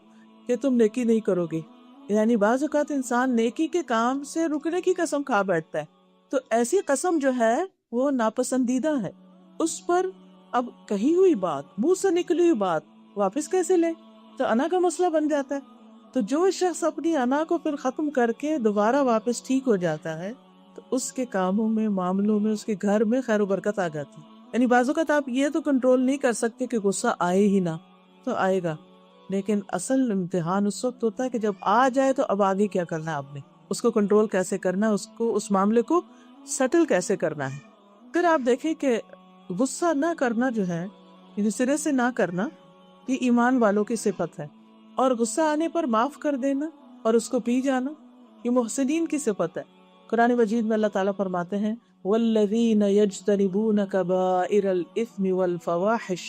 S1: کہ تم نیکی نہیں کرو گے۔ یعنی بعض اوقات انسان نیکی کے کام سے رکنے کی قسم کھا بیٹھتا ہے، تو ایسی قسم جو ہے وہ ناپسندیدہ ہے، اس پر اب کہی ہوئی بات، منہ سے نکلی ہوئی بات واپس کیسے لے؟ تو انا کا مسئلہ بن جاتا ہے۔ تو جو شخص اپنی انا کو پھر ختم کر کے دوبارہ واپس ٹھیک ہو جاتا ہے تو اس کے کاموں میں، معاملوں میں، اس کے گھر میں خیر و برکت آ جاتی ہے۔ یعنی بعض اوقات آپ یہ تو کنٹرول نہیں کر سکتے کہ غصہ آئے ہی نہ، تو آئے گا، لیکن اصل امتحان اس وقت ہوتا ہے کہ جب آ جائے تو اب آگے کیا کرنا ہے، آپ نے اس کو کنٹرول کیسے کرنا ہے، اس معاملے کو سیٹل کیسے کرنا ہے۔ پھر آپ دیکھیں کہ غصہ نہ کرنا جو ہے، یعنی سرے سے نہ کرنا، یہ ایمان والوں کی صفت ہے۔ اور غصہ آنے پر معاف کر دینا اور اس کو پی جانا، یہ محسنین کی صفت ہے۔ قرآن مجید میں اللہ تعالیٰ فرماتے ہیں والذین یجتنبون کبائر الاثم والفواحش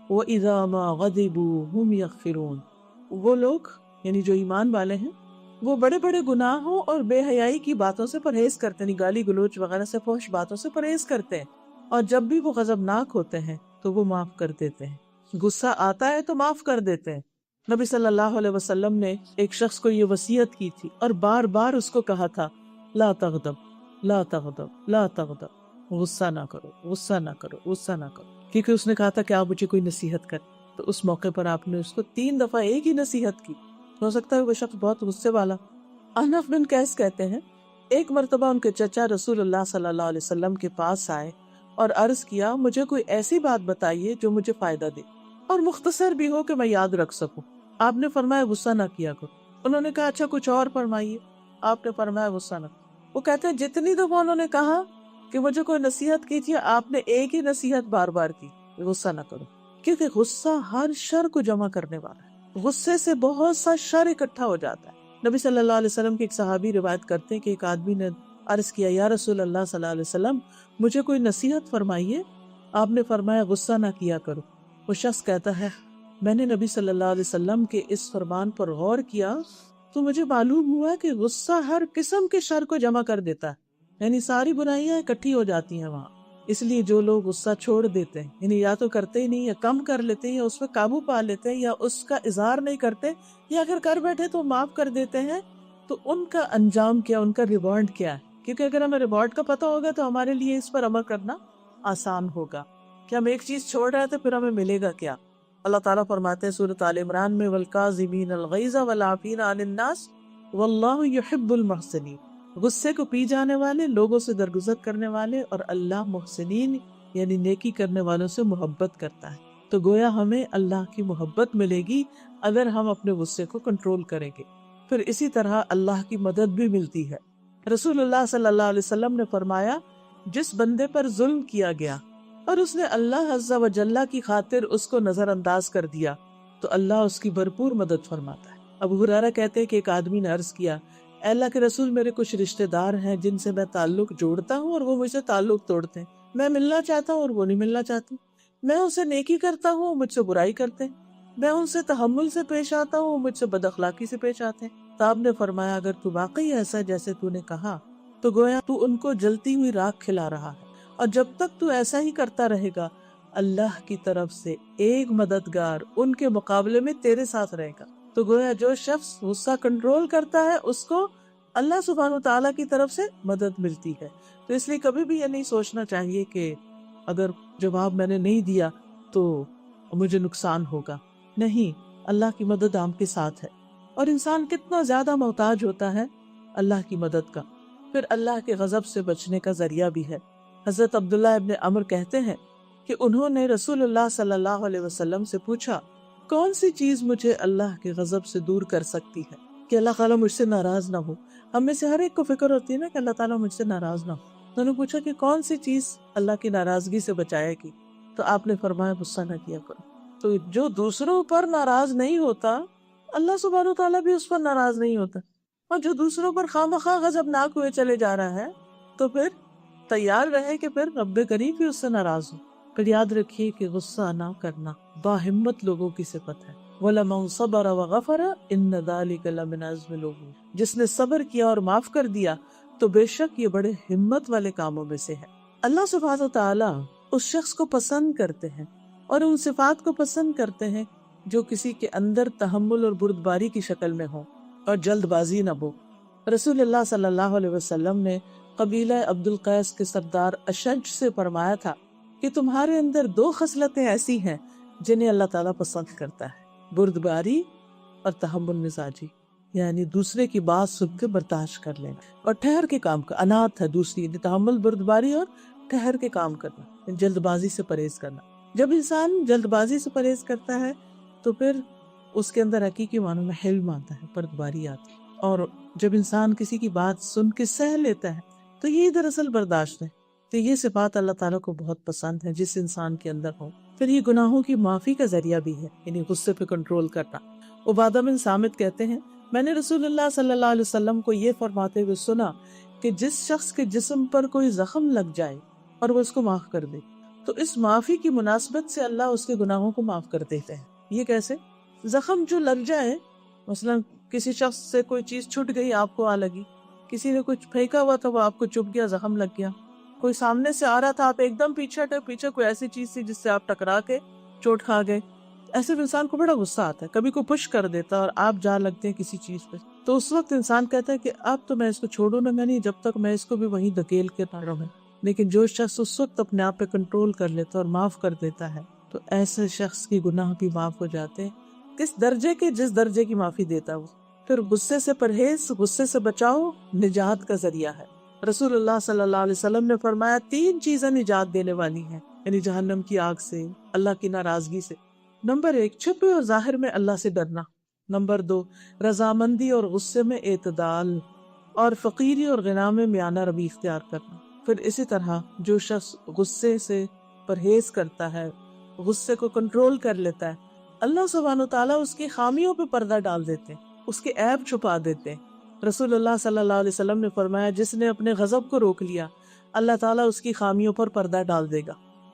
S1: وَإِذَا مَا غَضِبُوا هُمْ يَغْفِرُونَ، وہ لوگ یعنی جو ایمان والے ہیں وہ بڑے بڑے گناہوں اور بے حیائی کی باتوں سے پرہیز کرتے ہیں، گالی گلوچ وغیرہ سے، فحش باتوں سے پرہیز کرتے ہیں، اور جب بھی وہ غضبناک ہوتے ہیں تو وہ معاف کر دیتے ہیں، غصہ آتا ہے تو معاف کر دیتے ہیں۔ نبی صلی اللہ علیہ وسلم نے ایک شخص کو یہ وصیت کی تھی اور بار بار اس کو کہا تھا لا تغضب لا تغضب لا تغضب، غصہ نہ کرو غصہ نہ کرو غصہ نہ کرو، کیونکہ اس نے کہا تھا کہ آپ مجھے کوئی نصیحت کریں، تو اس موقع پر آپ نے اس کو 3 دفعہ ایک ہی نصیحت کی۔ ہو سکتا ہے وہ شخص بہت غصے والا۔ احنف بن قیس کہتے ہیں ایک مرتبہ ان کے چچا رسول اللہ صلی اللہ علیہ وسلم کے پاس آئے اور عرض کیا مجھے کوئی ایسی بات بتائیے جو مجھے فائدہ دے اور مختصر بھی ہو کہ میں یاد رکھ سکوں۔ آپ نے فرمایا غصہ نہ کیا کرو۔ انہوں نے کہا اچھا کچھ اور فرمائیے۔ آپ نے فرمایا غصہ نہ۔ وہ کہتے ہیں جتنی دفعہ انہوں نے کہا کہ مجھے کوئی نصیحت کی تھی، آپ نے ایک ہی نصیحت بار بار کی، غصہ نہ کرو، کیونکہ غصہ ہر شر کو جمع کرنے والا ہے، غصے سے بہت سا شر اکٹھا ہو جاتا ہے۔ نبی صلی اللہ علیہ وسلم کے ایک صحابی روایت کرتے ہیں کہ ایک آدمی نے عرض کیا یا رسول اللہ صلی اللہ علیہ وسلم مجھے کوئی نصیحت فرمائیے۔ آپ نے فرمایا غصہ نہ کیا کرو۔ وہ شخص کہتا ہے میں نے نبی صلی اللہ علیہ وسلم کے اس فرمان پر غور کیا تو مجھے معلوم ہوا کہ غصہ ہر قسم کے شر کو جمع کر دیتا ہے، یعنی ساری برائیاں اکٹھی ہو جاتی ہیں وہاں۔ اس لیے جو لوگ غصہ چھوڑ دیتے ہیں، یعنی یا تو کرتے ہی نہیں، یا کم کر لیتے ہیں، یا اس پہ قابو پا لیتے ہیں، یا اس کا اظہار نہیں کرتے، یا اگر کر بیٹھے تو معاف کر دیتے ہیں، تو ان کا انجام کیا، ان کا ریوارڈ کیا ہے؟ کیونکہ اگر ہمیں ریوارڈ کا پتہ ہوگا تو ہمارے لیے اس پر عمل کرنا آسان ہوگا کہ ہم ایک چیز چھوڑ رہے ہیں تو پھر ہمیں ملے گا کیا۔ اللہ تعالیٰ فرماتے ہیں سورۃ آل عمران میں والکاظمین الغیظ والعافین عن الناس واللہ یحب المحسنین، غصے کو پی جانے والے، لوگوں سے درگزر کرنے والے، اور اللہ محسنین یعنی نیکی کرنے والوں سے محبت کرتا ہے۔ تو گویا ہمیں اللہ کی محبت ملے گی اگر ہم اپنے غصے کو کنٹرول کریں گے۔ پھر اسی طرح اللہ کی مدد بھی ملتی ہے۔ رسول اللہ صلی اللہ علیہ وسلم نے فرمایا جس بندے پر ظلم کیا گیا اور اس نے اللہ عز و جل کی خاطر اس کو نظر انداز کر دیا تو اللہ اس کی بھرپور مدد فرماتا ہے۔ ابو ہریرہ کہتے ہیں کہ ایک آدمی نے عرض کیا اے اللہ کے رسول میرے کچھ رشتہ دار ہیں جن سے میں تعلق جوڑتا ہوں اور وہ مجھ سے تعلق توڑتے ہیں، میں ملنا چاہتا ہوں اور وہ نہیں ملنا چاہتے، میں ان سے نیکی کرتا ہوں اور مجھ سے برائی کرتے ہیں، میں ان سے تحمل سے پیش آتا ہوں اور مجھ سے بد اخلاقی سے پیش آتے ہیں۔ تو آپ نے فرمایا اگر تو واقعی ایسا جیسے تو نے کہا تو گویا تو ان کو جلتی ہوئی راکھ کھلا رہا ہے، اور جب تک تو ایسا ہی کرتا رہے گا اللہ کی طرف سے ایک مددگار ان کے مقابلے میں تیرے ساتھ رہے گا۔ تو گویا جو شخص غصہ کنٹرول کرتا ہے اس کو اللہ سبحانہ وتعالیٰ کی طرف سے مدد ملتی ہے۔ تو اس لیے کبھی بھی یہ نہیں سوچنا چاہیے کہ اگر جواب میں نے نہیں دیا تو مجھے نقصان ہوگا، نہیں، اللہ کی مدد آپ کے ساتھ ہے، اور انسان کتنا زیادہ محتاج ہوتا ہے اللہ کی مدد کا، پھر اللہ کے غضب سے بچنے کا ذریعہ بھی ہے۔ حضرت عبداللہ ابن عمر کہتے ہیں کہ انہوں نے رسول اللہ صلی اللہ علیہ وسلم سے پوچھا کون سی چیز مجھے اللہ کے غضب سے دور کر سکتی ہے کہ اللہ تعالیٰ مجھ سے ناراض نہ ہو۔ ہم میں سے ہر ایک کو فکر ہوتی ہے نا کہ اللہ تعالیٰ مجھ سے ناراض نہ ہو۔ انہوں نے پوچھا کہ کون سی چیز اللہ کی ناراضگی سے بچائے گی، تو آپ نے فرمایا غصہ نہ کیا کرو۔ تو جو دوسروں پر ناراض نہیں ہوتا اللہ سبحانہ و تعالیٰ بھی اس پر ناراض نہیں ہوتا، اور جو دوسروں پر خواہ غضبناک ہوئے چلے جا رہا ہے تو پھر تیار رہے کہ پھر رب کریم بھی اس سے ناراض ہو۔ پھر یاد رکھیے کہ غصہ نہ کرنا باہمت لوگوں کی صفت ہے۔ وَلَمَنْ صَبَرَ وَغَفَرَ إِنَّ ذَلِكَ لَمِنْ عَزْمِ الْأُمُورِ، جس نے صبر کیا اور معاف کر دیا تو بے شک یہ بڑے ہمت والے کاموں میں سے ہے۔ اللہ سبحانہ وتعالیٰ اس شخص کو پسند کرتے ہیں اور ان صفات کو پسند کرتے ہیں جو کسی کے اندر تحمل اور بردباری کی شکل میں ہو اور جلد بازی نہ ہو۔ رسول اللہ صلی اللہ علیہ وسلم نے قبیلہ عبد القیس کے سردار اشج سے فرمایا تھا کہ تمہارے اندر 2 خصلتیں ایسی ہیں جنہیں اللہ تعالیٰ پسند کرتا ہے، بردباری اور تحمل مزاجی، یعنی دوسرے کی بات سن کے برداشت کر لینا اور ٹھہر کے کام کا انات ہے دوسری، یعنی تحمل، بردباری اور ٹھہر کے کام کرنا، جلد بازی سے پرہیز کرنا۔ جب انسان جلد بازی سے پرہیز کرتا ہے تو پھر اس کے اندر حقیقی معنوں میں حلم آتا ہے، بردباری آتی ہے، اور جب انسان کسی کی بات سن کے سہ لیتا ہے تو یہ دراصل برداشت ہے۔ تو یہ صفات اللہ تعالیٰ کو بہت پسند ہے جس انسان کے اندر ہو۔ پھر یہ گناہوں کی معافی کا ذریعہ بھی ہے، یعنی غصے پہ کنٹرول کرنا۔ عبادہ بن سامت کہتے ہیں میں نے رسول اللہ صلی اللہ علیہ وسلم کو یہ فرماتے ہوئے سنا کہ جس شخص کے جسم پر کوئی زخم لگ جائے اور وہ اس کو معاف کر دے تو اس معافی کی مناسبت سے اللہ اس کے گناہوں کو معاف کر دیتے ہیں۔ یہ کیسے؟ زخم جو لگ جائے، مثلا کسی شخص سے کوئی چیز چھٹ گئی، آپ کو آ لگی، کسی نے کچھ پھینکا ہوا تھا وہ آپ کو چبھ گیا، زخم لگ گیا، کوئی سامنے سے آ رہا تھا، آپ ایک دم پیچھے ہٹے، پیچھے کوئی ایسی چیز تھی جس سے آپ ٹکرا کے چوٹ کھا گئے، ایسے انسان کو بڑا غصہ آتا ہے، کبھی کوئی پش کر دیتا ہے اور آپ جا لگتے ہیں کسی چیز پہ، تو اس وقت انسان کہتا ہے کہ اب تو میں اس کو چھوڑوں گا نہیں جب تک میں اس کو بھی وہیں دھکیل کے نہ رہوں۔ لیکن جو شخص اس وقت اپنے آپ پہ کنٹرول کر لیتا ہے اور معاف کر دیتا ہے تو ایسے شخص کی گناہ بھی معاف ہو جاتے ہیں، کس درجے کے؟ جس درجے کی معافی دیتا وہ۔ پھر غصے سے پرہیز، غصے سے بچاؤ نجات کا ذریعہ ہے۔ رسول اللہ صلی اللہ علیہ وسلم نے فرمایا 3 چیزیں نجات دینے والی ہیں، یعنی جہنم کی آگ سے، اللہ کی ناراضگی سے۔ نمبر 1 چھپے اور ظاہر میں اللہ سے ڈرنا، نمبر 2 رضامندی اور غصے میں اعتدال، اور فقیری اور غنا میں میانہ روی اختیار کرنا۔ پھر اسی طرح جو شخص غصے سے پرہیز کرتا ہے، غصے کو کنٹرول کر لیتا ہے، اللہ سبحانہ و تعالیٰ اس کی خامیوں پہ پردہ ڈال دیتے ہیں، اس کے عیب چھپا دیتے ہیں۔ رسول اللہ صلی اللہ علیہ وسلم نے فرمایا جس نے اپنے غضب کو روک لیا اللہ تعالیٰ اس کی خامیوں پر پردہ ڈال دے گا۔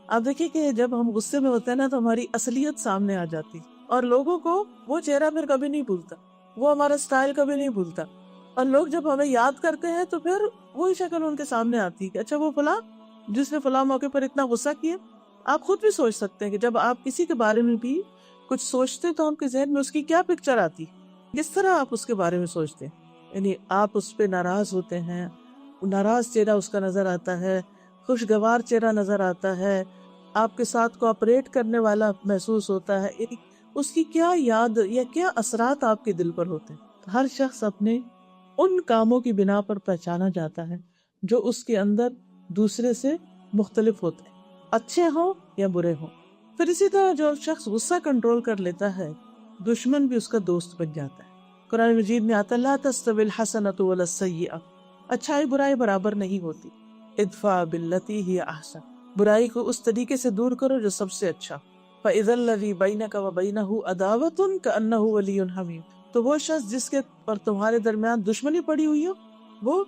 S1: آپ دیکھیں کہ جب ہم غصے میں ہوتے ہیں نا تو ہماری اصلیت سامنے آ جاتی اور لوگوں کو وہ چہرہ پھر کبھی نہیں بھولتا، وہ ہمارا سٹائل کبھی نہیں بھولتا، اور لوگ جب ہمیں یاد کرتے ہیں تو پھر وہی شکل ان کے سامنے آتی ہے کہ اچھا وہ فلاں جس نے فلاں موقع پر اتنا غصہ کیا۔ آپ خود بھی سوچ سکتے ہیں کہ جب آپ کسی کے بارے میں بھی کچھ سوچتے تو آپ کے ذہن میں اس کی کیا پکچر آتی، کس طرح آپ اس کے بارے میں سوچتے ہیں، یعنی آپ اس پہ ناراض ہوتے ہیں، ناراض چہرہ اس کا نظر آتا ہے، خوشگوار چہرہ نظر آتا ہے، آپ کے ساتھ کوآپریٹ کرنے والا محسوس ہوتا ہے، یعنی اس کی کیا یاد یا کیا اثرات آپ کے دل پر ہوتے ہیں۔ ہر شخص اپنے ان کاموں کی بنا پر پہچانا جاتا ہے جو اس کے اندر دوسرے سے مختلف ہوتے ہیں، اچھے ہوں یا برے ہوں۔ پھر اسی طرح جو شخص غصہ کنٹرول کر لیتا ہے دشمن بھی اس کا دوست بن جاتا ہے۔ قرآن مجید میں آتا لا تستوی الحسنۃ ولا السیئۃ، اچھائی برائی برابر نہیں ہوتی، ادفع باللتی ہی احسن، برائی کو اس طریقے سے دور کرو جو سب سے اچھا، فاذا الذی بینک وبینہ عداوۃ کأنہ ولی حمیم، تو وہ شخص جس کے پر تمہارے درمیان دشمنی پڑی ہوئی ہو وہ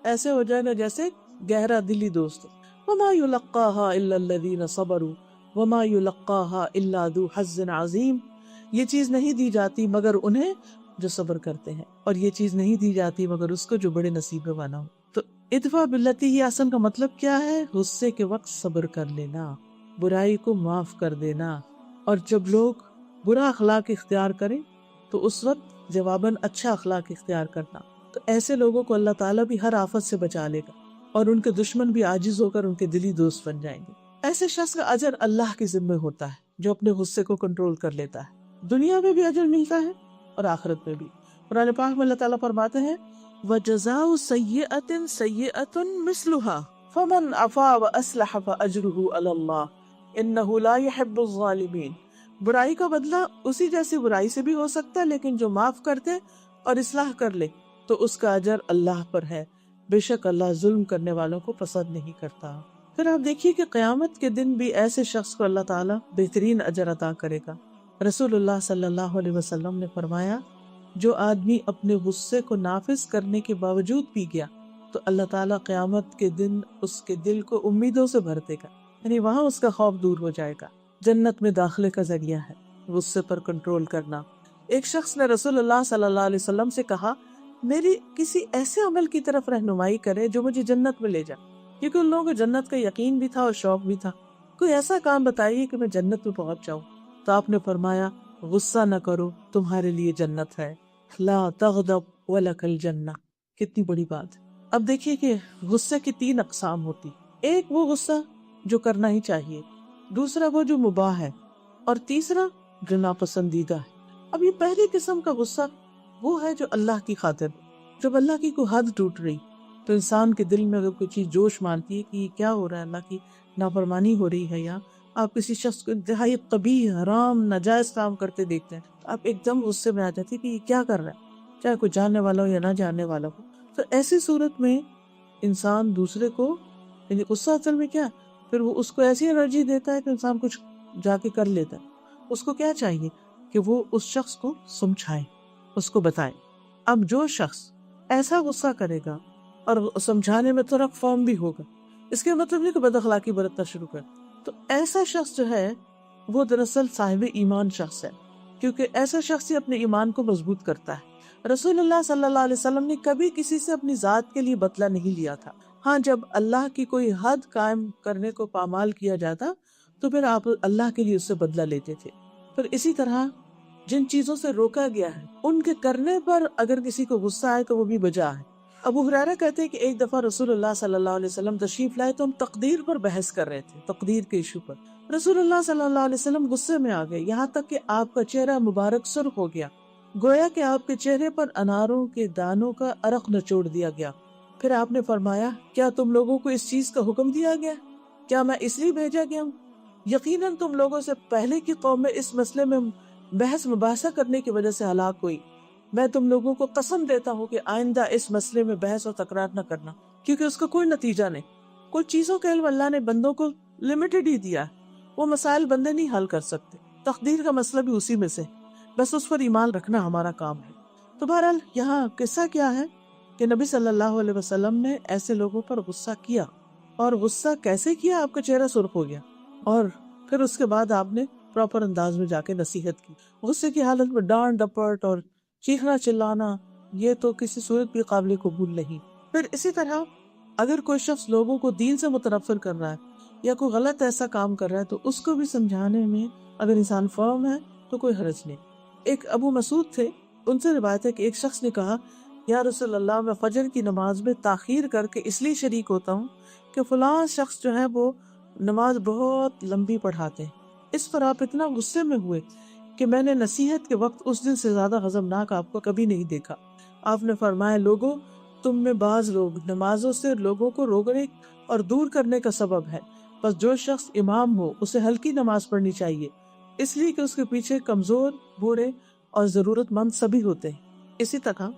S1: ایسے ہو جائے گا جیسے گہرا دلی دوست۔ وما یلقاها الا الذین صبروا وما یلقاها الا ذو حظ عظیم، یہ چیز نہیں دی جاتی مگر انہیں جو صبر کرتے ہیں، اور یہ چیز نہیں دی جاتی مگر اس کو جو بڑے نصیب والا ہو۔ تو ادفع باللتی ہی احسن کا مطلب کیا ہے؟ غصے کے وقت صبر کر لینا، برائی کو معاف کر دینا، اور جب لوگ برا اخلاق اختیار کریں تو اس وقت جواباً اچھا اخلاق اختیار کرنا، تو ایسے لوگوں کو اللہ تعالیٰ بھی ہر آفت سے بچا لے گا اور ان کے دشمن بھی عاجز ہو کر ان کے دلی دوست بن جائیں گے۔ ایسے شخص کا اجر اللہ کے ذمہ ہوتا ہے جو اپنے غصے کو کنٹرول کر لیتا ہے، دنیا میں بھی اجر ملتا ہے اور آخرت میں بھی۔ قرآن پاک میں اللہ تعالیٰ فرماتے ہیں وَجَزَاءُ سَيِّئَةٍ سَيِّئَةٌ مِثْلُهَا فَمَنْ عَفَا وَأَصْلَحَ فَأَجْرُهُ عَلَى اللَّهِ إِنَّهُ لَا يُحِبُّ الظَّالِمِينَ، برائی کا بدلہ اسی جیسی برائی سے بھی ہو سکتا ہے، لیکن جو معاف کر دے اور اصلاح کر لے تو اس کا اجر اللہ پر ہے، بے شک اللہ ظلم کرنے والوں کو پسند نہیں کرتا۔ پھر آپ دیکھیے کہ قیامت کے دن بھی ایسے شخص کو اللہ تعالیٰ بہترین اجر عطا کرے گا۔ رسول اللہ صلی اللہ علیہ وسلم نے فرمایا جو آدمی اپنے غصے کو نافذ کرنے کے باوجود پی گیا تو اللہ تعالیٰ قیامت کے دن اس کے دل کو امیدوں سے بھر دے گا، یعنی وہاں اس کا خوف دور ہو جائے گا۔ جنت میں داخلے کا ذریعہ ہے غصے پر کنٹرول کرنا۔ ایک شخص نے رسول اللہ صلی اللہ علیہ وسلم سے کہا میری کسی ایسے عمل کی طرف رہنمائی کرے جو مجھے جنت میں لے جائے، کیونکہ ان لوگوں کو جنت کا یقین بھی تھا اور شوق بھی تھا۔ کوئی ایسا کام بتائیے کہ میں جنت میں پہنچ جاؤں۔ تو آپ نے فرمایا غصہ نہ کرو، تمہارے لیے جنت ہے، لا تغضب ولک الجنہ۔ کتنی بڑی بات۔ اب دیکھیے کہ غصے کی 3 اقسام ہوتی، ایک وہ غصہ جو کرنا ہی چاہیے، دوسرا وہ جو مباح ہے، اور تیسرا جو ناپسندیدہ ہے۔ اب یہ پہلی قسم کا غصہ وہ ہے جو اللہ کی خاطر، جب اللہ کی کوئی حد ٹوٹ رہی تو انسان کے دل میں اگر کوئی چیز جوش مانتی ہے کہ یہ کیا ہو رہا ہے، اللہ کی نافرمانی ہو رہی ہے، یا آپ کسی شخص کو انتہائی قبیح حرام ناجائز کام کرتے دیکھتے ہیں تو آپ ایک دم غصے میں آ جاتے کہ یہ کیا کر رہا ہے، چاہے کوئی جاننے والا ہو یا نہ جاننے والا ہو۔ تو ایسی صورت میں انسان دوسرے کو، یعنی غصہ اصل میں کیا، پھر وہ اس کو ایسی انرجی دیتا ہے کہ انسان کچھ جا کے کر لیتا ہے۔ اس کو کیا چاہیے؟ کہ وہ اس شخص کو سمجھائے، اس کو بتائے۔ اب جو شخص ایسا غصہ کرے گا اور سمجھانے میں تھوڑا فارم بھی ہوگا، اس کے مطلب نہیں کہ بد اخلاقی برتنا شروع کر، تو ایسا شخص جو ہے وہ دراصل صاحب ایمان شخص ہے، کیونکہ ایسا شخص ہی اپنے ایمان کو مضبوط کرتا ہے۔ رسول اللہ صلی اللہ علیہ وسلم نے کبھی کسی سے اپنی ذات کے لیے بدلہ نہیں لیا تھا۔ ہاں، جب اللہ کی کوئی حد قائم کرنے کو پامال کیا جاتا تو پھر آپ اللہ کے لیے اس سے بدلہ لیتے تھے۔ پھر اسی طرح جن چیزوں سے روکا گیا ہے ان کے کرنے پر اگر کسی کو غصہ آئے تو وہ بھی بجا ہے۔ ابو ہریرہ کہتے ہیں کہ ایک دفعہ رسول اللہ صلی اللہ علیہ وسلم تشریف لائے تو ہم تقدیر پر بحث کر رہے تھے، تقدیر کے ایشو پر۔ رسول اللہ صلی اللہ علیہ وسلم غصے میں آ گئے، یہاں تک کہ آپ کا چہرہ مبارک سرخ ہو گیا، گویا کہ آپ کے چہرے پر اناروں کے دانوں کا عرق نچوڑ دیا گیا۔ پھر آپ نے فرمایا، کیا تم لوگوں کو اس چیز کا حکم دیا گیا؟ کیا میں اس لیے بھیجا گیا ہوں؟ یقیناً تم لوگوں سے پہلے کی قوم میں اس مسئلے میں بحث مباحثہ کرنے کی وجہ سے ہلاک ہوئی۔ میں تم لوگوں کو قسم دیتا ہوں کہ آئندہ اس مسئلے میں بحث اور تکرار نہ کرنا، کیونکہ اس کا کوئی نتیجہ نہیں۔ کچھ چیزوں کا علم اللہ نے بندوں کو لمیٹڈ ہی دیا ہے، وہ مسائل بندے نہیں حل کر سکتے۔ تقدیر کا مسئلہ بھی اسی میں سے، بس اس پر ایمان رکھنا ہمارا کام ہے۔ تو بہرحال یہاں قصہ کیا ہے کہ نبی صلی اللہ علیہ وسلم نے ایسے لوگوں پر غصہ کیا، اور غصہ کیسے کیا؟ آپ کا چہرہ سرخ ہو گیا، اور پھر اس کے بعد آپ نے پراپر انداز میں جا کے نصیحت کی۔ غصے کی حالت میں ڈانٹ ڈپٹ اور چیخنا چلانا یہ تو کسی صورت بھی قابل قبول نہیں۔ پھر اسی طرح اگر کوئی شخص لوگوں کو دین سے متنفر کر رہا ہے یا کوئی غلط ایسا کام کر رہا ہے تو اس کو بھی سمجھانے میں اگر انسان فرم ہے تو کوئی حرج نہیں۔ ایک ابو مسعود تھے، ان سے روایت ہے کہ ایک شخص نے کہا، یا رسول اللہ، میں فجر کی نماز میں تاخیر کر کے اس لیے شریک ہوتا ہوں کہ فلاں شخص جو ہے وہ نماز بہت لمبی پڑھاتے ہیں۔ اس پر آپ اتنا غصے میں ہوئے کہ میں نے نصیحت کے وقت اس دن سے زیادہ غضبناک آپ کو کبھی نہیں دیکھا۔ آپ نے فرمایا، لوگوں، تم میں بعض لوگ نمازوں سے لوگوں کو روکنے اور دور کرنے کا سبب ہے، بس جو شخص امام ہو اسے ہلکی نماز پڑھنی چاہیے، اس لیے کہ اس کے پیچھے کمزور، بوڑھے اور ضرورت مند سبھی ہوتے ہیں۔ اسی طرح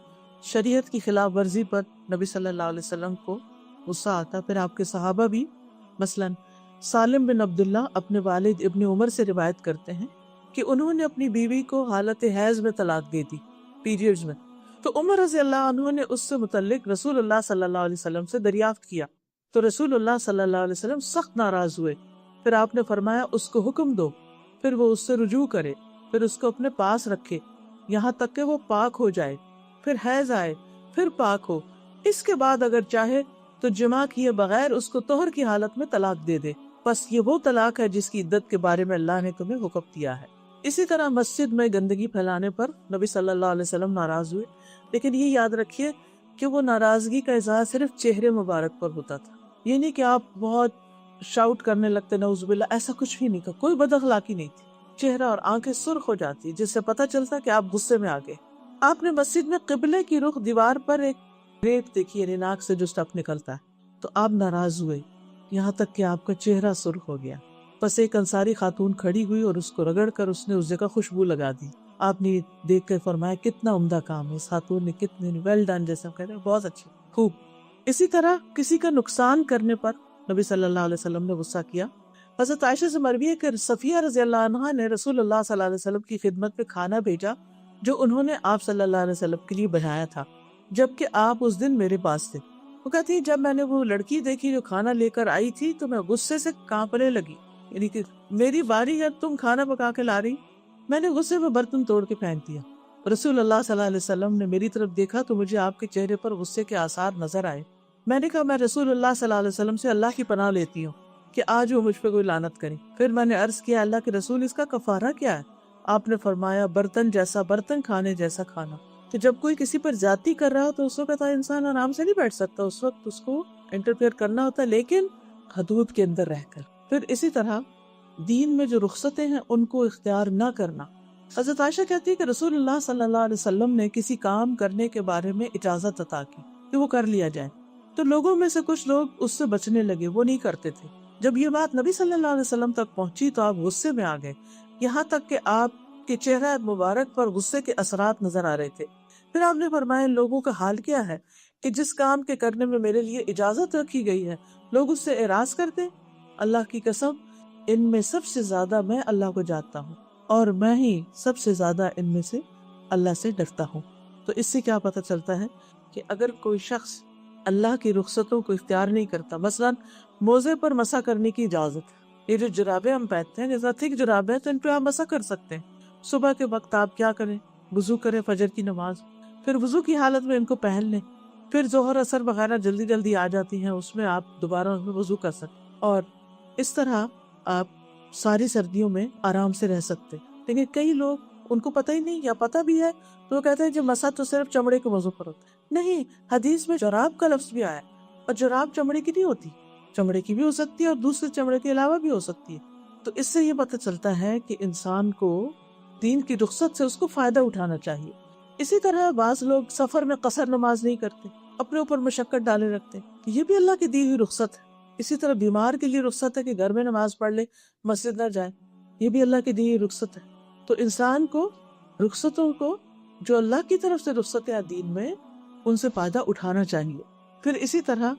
S1: شریعت کی خلاف ورزی پر نبی صلی اللہ علیہ وسلم کو غصہ آتا، پھر آپ کے صحابہ بھی۔ مثلاً سالم بن عبداللہ اپنے والد ابن عمر سے روایت کرتے ہیں کہ انہوں نے اپنی بیوی کو حالت حیض میں طلاق دے دی، پیریڈز میں، تو عمر رضی اللہ عنہ نے اس سے متعلق رسول اللہ صلی اللہ علیہ وسلم سے دریافت کیا، تو رسول اللہ صلی اللہ علیہ وسلم سخت ناراض ہوئے۔ پھر آپ نے فرمایا، اس کو حکم دو، پھر وہ اس سے رجوع کرے، پھر اس کو اپنے پاس رکھے یہاں تک کہ وہ پاک ہو جائے، پھر حیض آئے، پھر پاک ہو، اس کے بعد اگر چاہے تو جماع کیے بغیر اس کو طہر کی حالت میں طلاق دے دے، بس یہ وہ طلاق ہے جس کی عدت کے بارے میں اللہ نے تمہیں حکم دیا ہے۔ اسی طرح مسجد میں گندگی پھیلانے پر نبی صلی اللہ علیہ وسلم ناراض ہوئے، لیکن یہ یاد رکھیے کہ وہ ناراضگی کا اظہار صرف چہرے مبارک پر ہوتا تھا، یہ نہیں کہ آپ بہت شاؤٹ کرنے لگتے، نعوذ باللہ، ایسا کچھ بھی نہیں تھا، کوئی بد اخلاقی نہیں تھی۔ چہرہ اور آنکھیں سرخ ہو جاتی جس سے پتہ چلتا کہ آپ غصے میں آ گئے۔ آپ نے مسجد میں قبلے کی رخ دیوار پر ایک ریت دیکھی، یعنی ناک سے جو سٹف نکلتا ہے، تو آپ ناراض ہوئے یہاں تک کہ آپ کا چہرہ سرخ ہو گیا۔ بس ایک انصاری خاتون کھڑی ہوئی اور اس کو رگڑ کر اس نے اس جگہ خوشبو لگا دی۔ آپ نے دیکھ کر فرمایا، کتنا عمدہ کام ہے، اس خاتون نے کتنے ویل ڈن، جیسے ہم کہتے ہیں، بہت اچھی، خوب۔ اسی طرح کسی کا نقصان کرنے پر نبی صلی اللہ علیہ وسلم نے غصہ کیا۔ حضرت عائشہ سے مروی ہے کہ صفیہ رضی اللہ عنہا نے رسول اللہ صلی اللہ علیہ وسلم کی خدمت میں کھانا بھیجا جو انہوں نے آپ صلی اللہ علیہ وسلم کے لیے بنایا تھا، جبکہ آپ اس دن میرے پاس تھے۔ وہ کہتی ہے، جب میں نے وہ لڑکی دیکھی جو کھانا لے کر آئی تھی تو میں غصے سے کانپنے لگی، یعنی کہ میری باری ہے، تم کھانا پکا کے لا رہی۔ میں نے غصے میں برتن توڑ کے پھینک دیا۔ رسول اللہ صلی اللہ علیہ وسلم نے میری طرف دیکھا تو مجھے آپ کے چہرے پر غصے کے آثار نظر آئے۔ میں نے کہا، میں رسول اللہ صلی اللہ علیہ وسلم سے اللہ کی پناہ لیتی ہوں کہ آج وہ مجھ پہ کوئی لعنت کرے۔ پھر میں نے عرض کیا، اللہ کے رسول، اس کا کفارہ کیا ہے؟ آپ نے فرمایا، برتن جیسا برتن، کھانے جیسا کھانا۔ تو جب کوئی کسی پر زیادتی کر رہا ہو تو اس وقت انسان آرام سے نہیں بیٹھ سکتا، اس وقت اس کو انٹرفیئر کرنا ہوتا ہے، لیکن حدود کے اندر رہ کر۔ پھر اسی طرح دین میں جو رخصتیں ہیں ان کو اختیار نہ کرنا۔ حضرت عائشہ کہتی ہے کہ رسول اللہ صلی اللہ علیہ وسلم نے کسی کام کرنے کے بارے میں اجازت عطا کی کہ وہ کر لیا جائے، تو لوگوں میں سے کچھ لوگ اس سے بچنے لگے، وہ نہیں کرتے تھے۔ جب یہ بات نبی صلی اللہ علیہ وسلم تک پہنچی تو آپ غصے میں آ گئے، یہاں تک کہ آپ کے چہرہ مبارک پر غصے کے اثرات نظر آ رہے تھے۔ پھر آپ نے فرمایا، لوگوں کا حال کیا ہے کہ جس کام کے کرنے میں میرے لیے اجازت رکھی گئی ہے لوگ اس سے اعراض کرتے۔ اللہ کی قسم، ان میں سب سے زیادہ میں اللہ کو جانتا ہوں، اور میں ہی سب سے زیادہ ان میں سے اللہ سے ڈرتا ہوں۔ تو اس سے کیا پتہ چلتا ہے کہ اگر کوئی شخص اللہ کی رخصتوں کو اختیار نہیں کرتا، مثلا موزے پر مسح کرنے کی اجازت ہے، یہ جو جرابیں ہم پہنتے ہیں جیسا تھک جرابیں تو ان پہ آپ مسح کر سکتے ہیں۔ صبح کے وقت آپ کیا کریں، وضو کریں فجر کی نماز، پھر وضو کی حالت میں ان کو پہن لیں، پھر ظہر اثر وغیرہ جلدی جلدی آ جاتی ہیں، اس میں آپ دوبارہ اس میں وضو کر سکتے، اور اس طرح آپ ساری سردیوں میں آرام سے رہ سکتے۔ لیکن کئی لوگ ان کو پتہ ہی نہیں، یا پتہ بھی ہے تو وہ کہتے ہیں جو مسح تو صرف چمڑے کے موضوع پر ہوتا ہے۔ نہیں، حدیث میں جراب کا لفظ بھی آیا، اور جراب چمڑے کی نہیں ہوتی، چمڑے کی بھی ہو سکتی ہے اور دوسرے چمڑے کے علاوہ بھی ہو سکتی ہے۔ تو اس سے یہ پتہ چلتا ہے کہ انسان کو دین کی رخصت سے اس کو فائدہ اٹھانا چاہیے۔ اسی طرح بعض لوگ سفر میں قصر نماز نہیں کرتے، اپنے اوپر مشقت ڈالے رکھتے، یہ بھی اللہ کی دی ہوئی رخصت ہے۔ اسی طرح بیمار کے لیے رخصت ہے کہ گھر میں نماز پڑھ لے، مسجد نہ جائے، یہ بھی اللہ کی دی ہوئی رخصت ہے۔ تو انسان کو رخصتوں کو جو اللہ کی طرف سے رخصت ہے دین میں، ان سے فائدہ اٹھانا چاہیے۔ پھر اسی طرح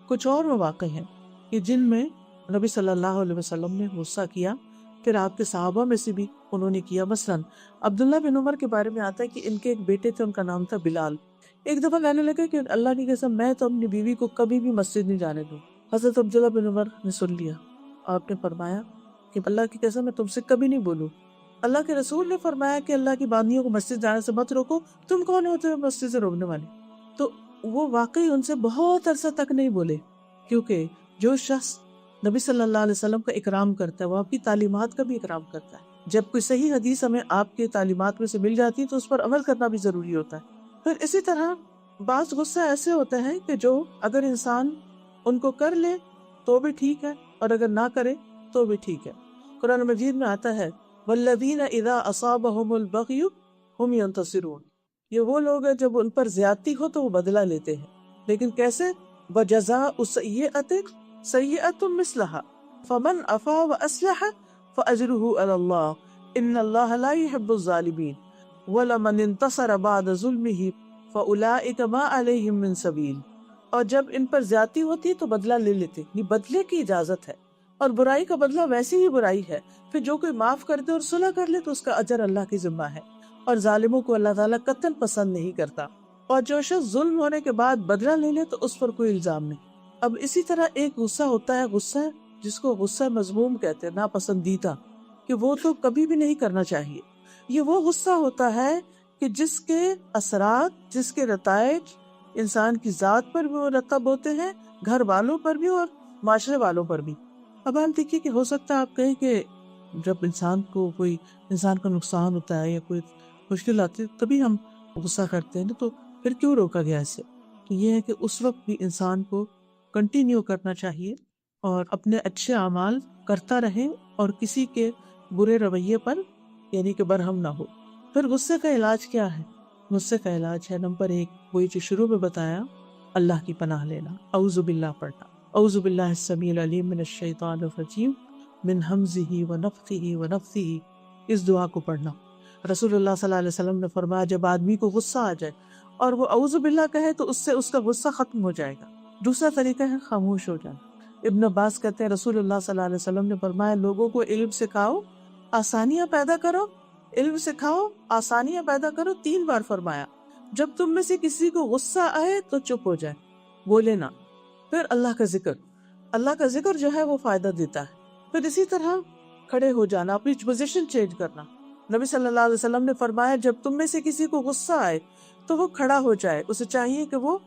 S1: کچھ اور مواقع ہیں کہ جن میں نبی صلی اللہ علیہ وسلم نے غصہ کیا، پھر آپ کے صحابہ میں سے بھی انہوں نے کیا۔ مثلا عبداللہ بن عمر کے بارے میں آتا ہے کہ ان کے ایک بیٹے تھے، ان کا نام تھا بلال۔ ایک دفعہ کہنے لگے کہ اللہ کی قسم میں تو اپنی بیوی کو کبھی بھی مسجد نہیں جانے دوں۔ حضرت عبداللہ بن عمر نے سن لیا، آپ نے فرمایا کہ اللہ کی قسم میں تم سے کبھی نہیں بولوں۔ اللہ کے رسول نے فرمایا کہ اللہ کی بندیوں کو مسجد جانے سے مت روکو، تم کون ہوتے ہو مسجد سے روکنے والے؟ تو وہ واقعی ان سے بہت عرصہ تک نہیں بولے، کیونکہ جو شخص نبی صلی اللہ علیہ وسلم کا اکرام کرتا ہے وہ آپ کی تعلیمات کا بھی اکرام کرتا ہے۔ جب کوئی صحیح حدیث ہمیں آپ کے تعلیمات میں سے مل جاتی ہے تو اس پر عمل کرنا بھی ضروری ہوتا ہے۔ پھر اسی طرح بعض غصہ ایسے ہوتے ہیں کہ جو اگر انسان ان کو کر لے تو بھی ٹھیک ہے، اور اگر نہ کرے تو بھی ٹھیک ہے۔ قرآن مجید میں آتا ہے وَالَّذِينَ إِذَا أَصَابَهُمُ الْبَغْيُ هُمْ يَنْتَصِرُونَ، یہ وہ لوگ ہیں جب ان پر زیادتی ہو تو وہ بدلہ لیتے ہیں، لیکن کیسے؟ وَجَزَاءُ سَيِّئَةٍ سَيِّئَةٌ مِثْلَهَا فَمَنْ عَفَا وَأَصْلَحَ فَأَجْرُهُ عَلَى اللَّهِ إِنَّ اللَّهَ لَا يُحِبُّ الظَّالِمِينَ وَلَمَنِ انتَصَرَ بَعْدَ ظُلْمِهِ فَأُولَئِكَ مَا عَلَيْهِم مِّن سَبِيلٍ، اور جب ان پر زیادتی ہوتی تو بدلہ لے لیتے، یہ بدلے کی اجازت ہے، اور برائی کا بدلہ ویسی ہی برائی ہے۔ پھر جو کوئی معاف کر دے اور صلح کر لے تو اس کا اجر اللہ کی ذمہ ہے، اور ظالموں کو اللہ تعالیٰ قطعاً پسند نہیں کرتا۔ اور جو شخص ظلم ہونے کے بعد بدلہ لے لے تو اس پر کوئی الزام نہیں۔ اب اسی طرح ایک غصہ ہوتا ہے، غصہ جس کو غصہ مذموم کہتے ہیں، ناپسندیدہ، کہ وہ تو کبھی بھی نہیں کرنا چاہیے۔ یہ وہ غصہ ہوتا ہے کہ جس کے اثرات، جس کے نتائج انسان کی ذات پر بھی مرتب ہوتے ہیں، گھر والوں پر بھی اور معاشرے والوں پر بھی۔ اب آپ دیکھیے کہ ہو سکتا ہے آپ کہیں کہ جب انسان کا نقصان ہوتا ہے یا کوئی مشکل آتی ہے تبھی ہم غصہ کرتے ہیں، تو پھر کیوں روکا گیا اسے؟ تو یہ ہے کہ اس وقت بھی انسان کو کنٹینیو کرنا چاہیے اور اپنے اچھے اعمال کرتا رہے اور کسی کے برے رویے پر یعنی کہ برہم نہ ہو۔ پھر غصے کا علاج کیا ہے؟ غصے کا علاج ہے نمبر 1 وہی جو شروع میں بتایا، اللہ کی پناہ لینا، اعوذ باللہ پڑھنا، اعوذ باللہ السمیع العلیم من الشیطان الرجیم من ہمزہ ونفخہ ونفثہ، اس دعا کو پڑھنا۔ رسول اللہ صلی اللہ علیہ وسلم نے فرمایا جب آدمی کو غصہ آ جائے اور وہ اعوذ باللہ کہے تو اس سے اس کا غصہ ختم ہو جائے گا۔ دوسرا طریقہ ہے خاموش ہو جانا۔ ابن عباس کہتے ہیں رسول اللہ صلی اللہ علیہ وسلم نے فرمایا لوگوں کو علم سکھاؤ، آسانیاں پیدا کرو، علم سکھاؤ، آسانیاں پیدا کرو، 3 بار فرمایا۔ جب تم میں سے کسی کو غصہ آئے تو چپ ہو جائے، بولے نہ۔ پھر اللہ کا ذکر جو ہے وہ فائدہ دیتا ہے۔ پھر اسی طرح کھڑے ہو جانا، اپنی پوزیشن چینج کرنا۔ نبی صلی اللہ علیہ وسلم نے فرمایا جب تم میں سے کسی کو غصہ آئے تو وہ کھڑا ہو جائے، اسے چاہیے کہ وہ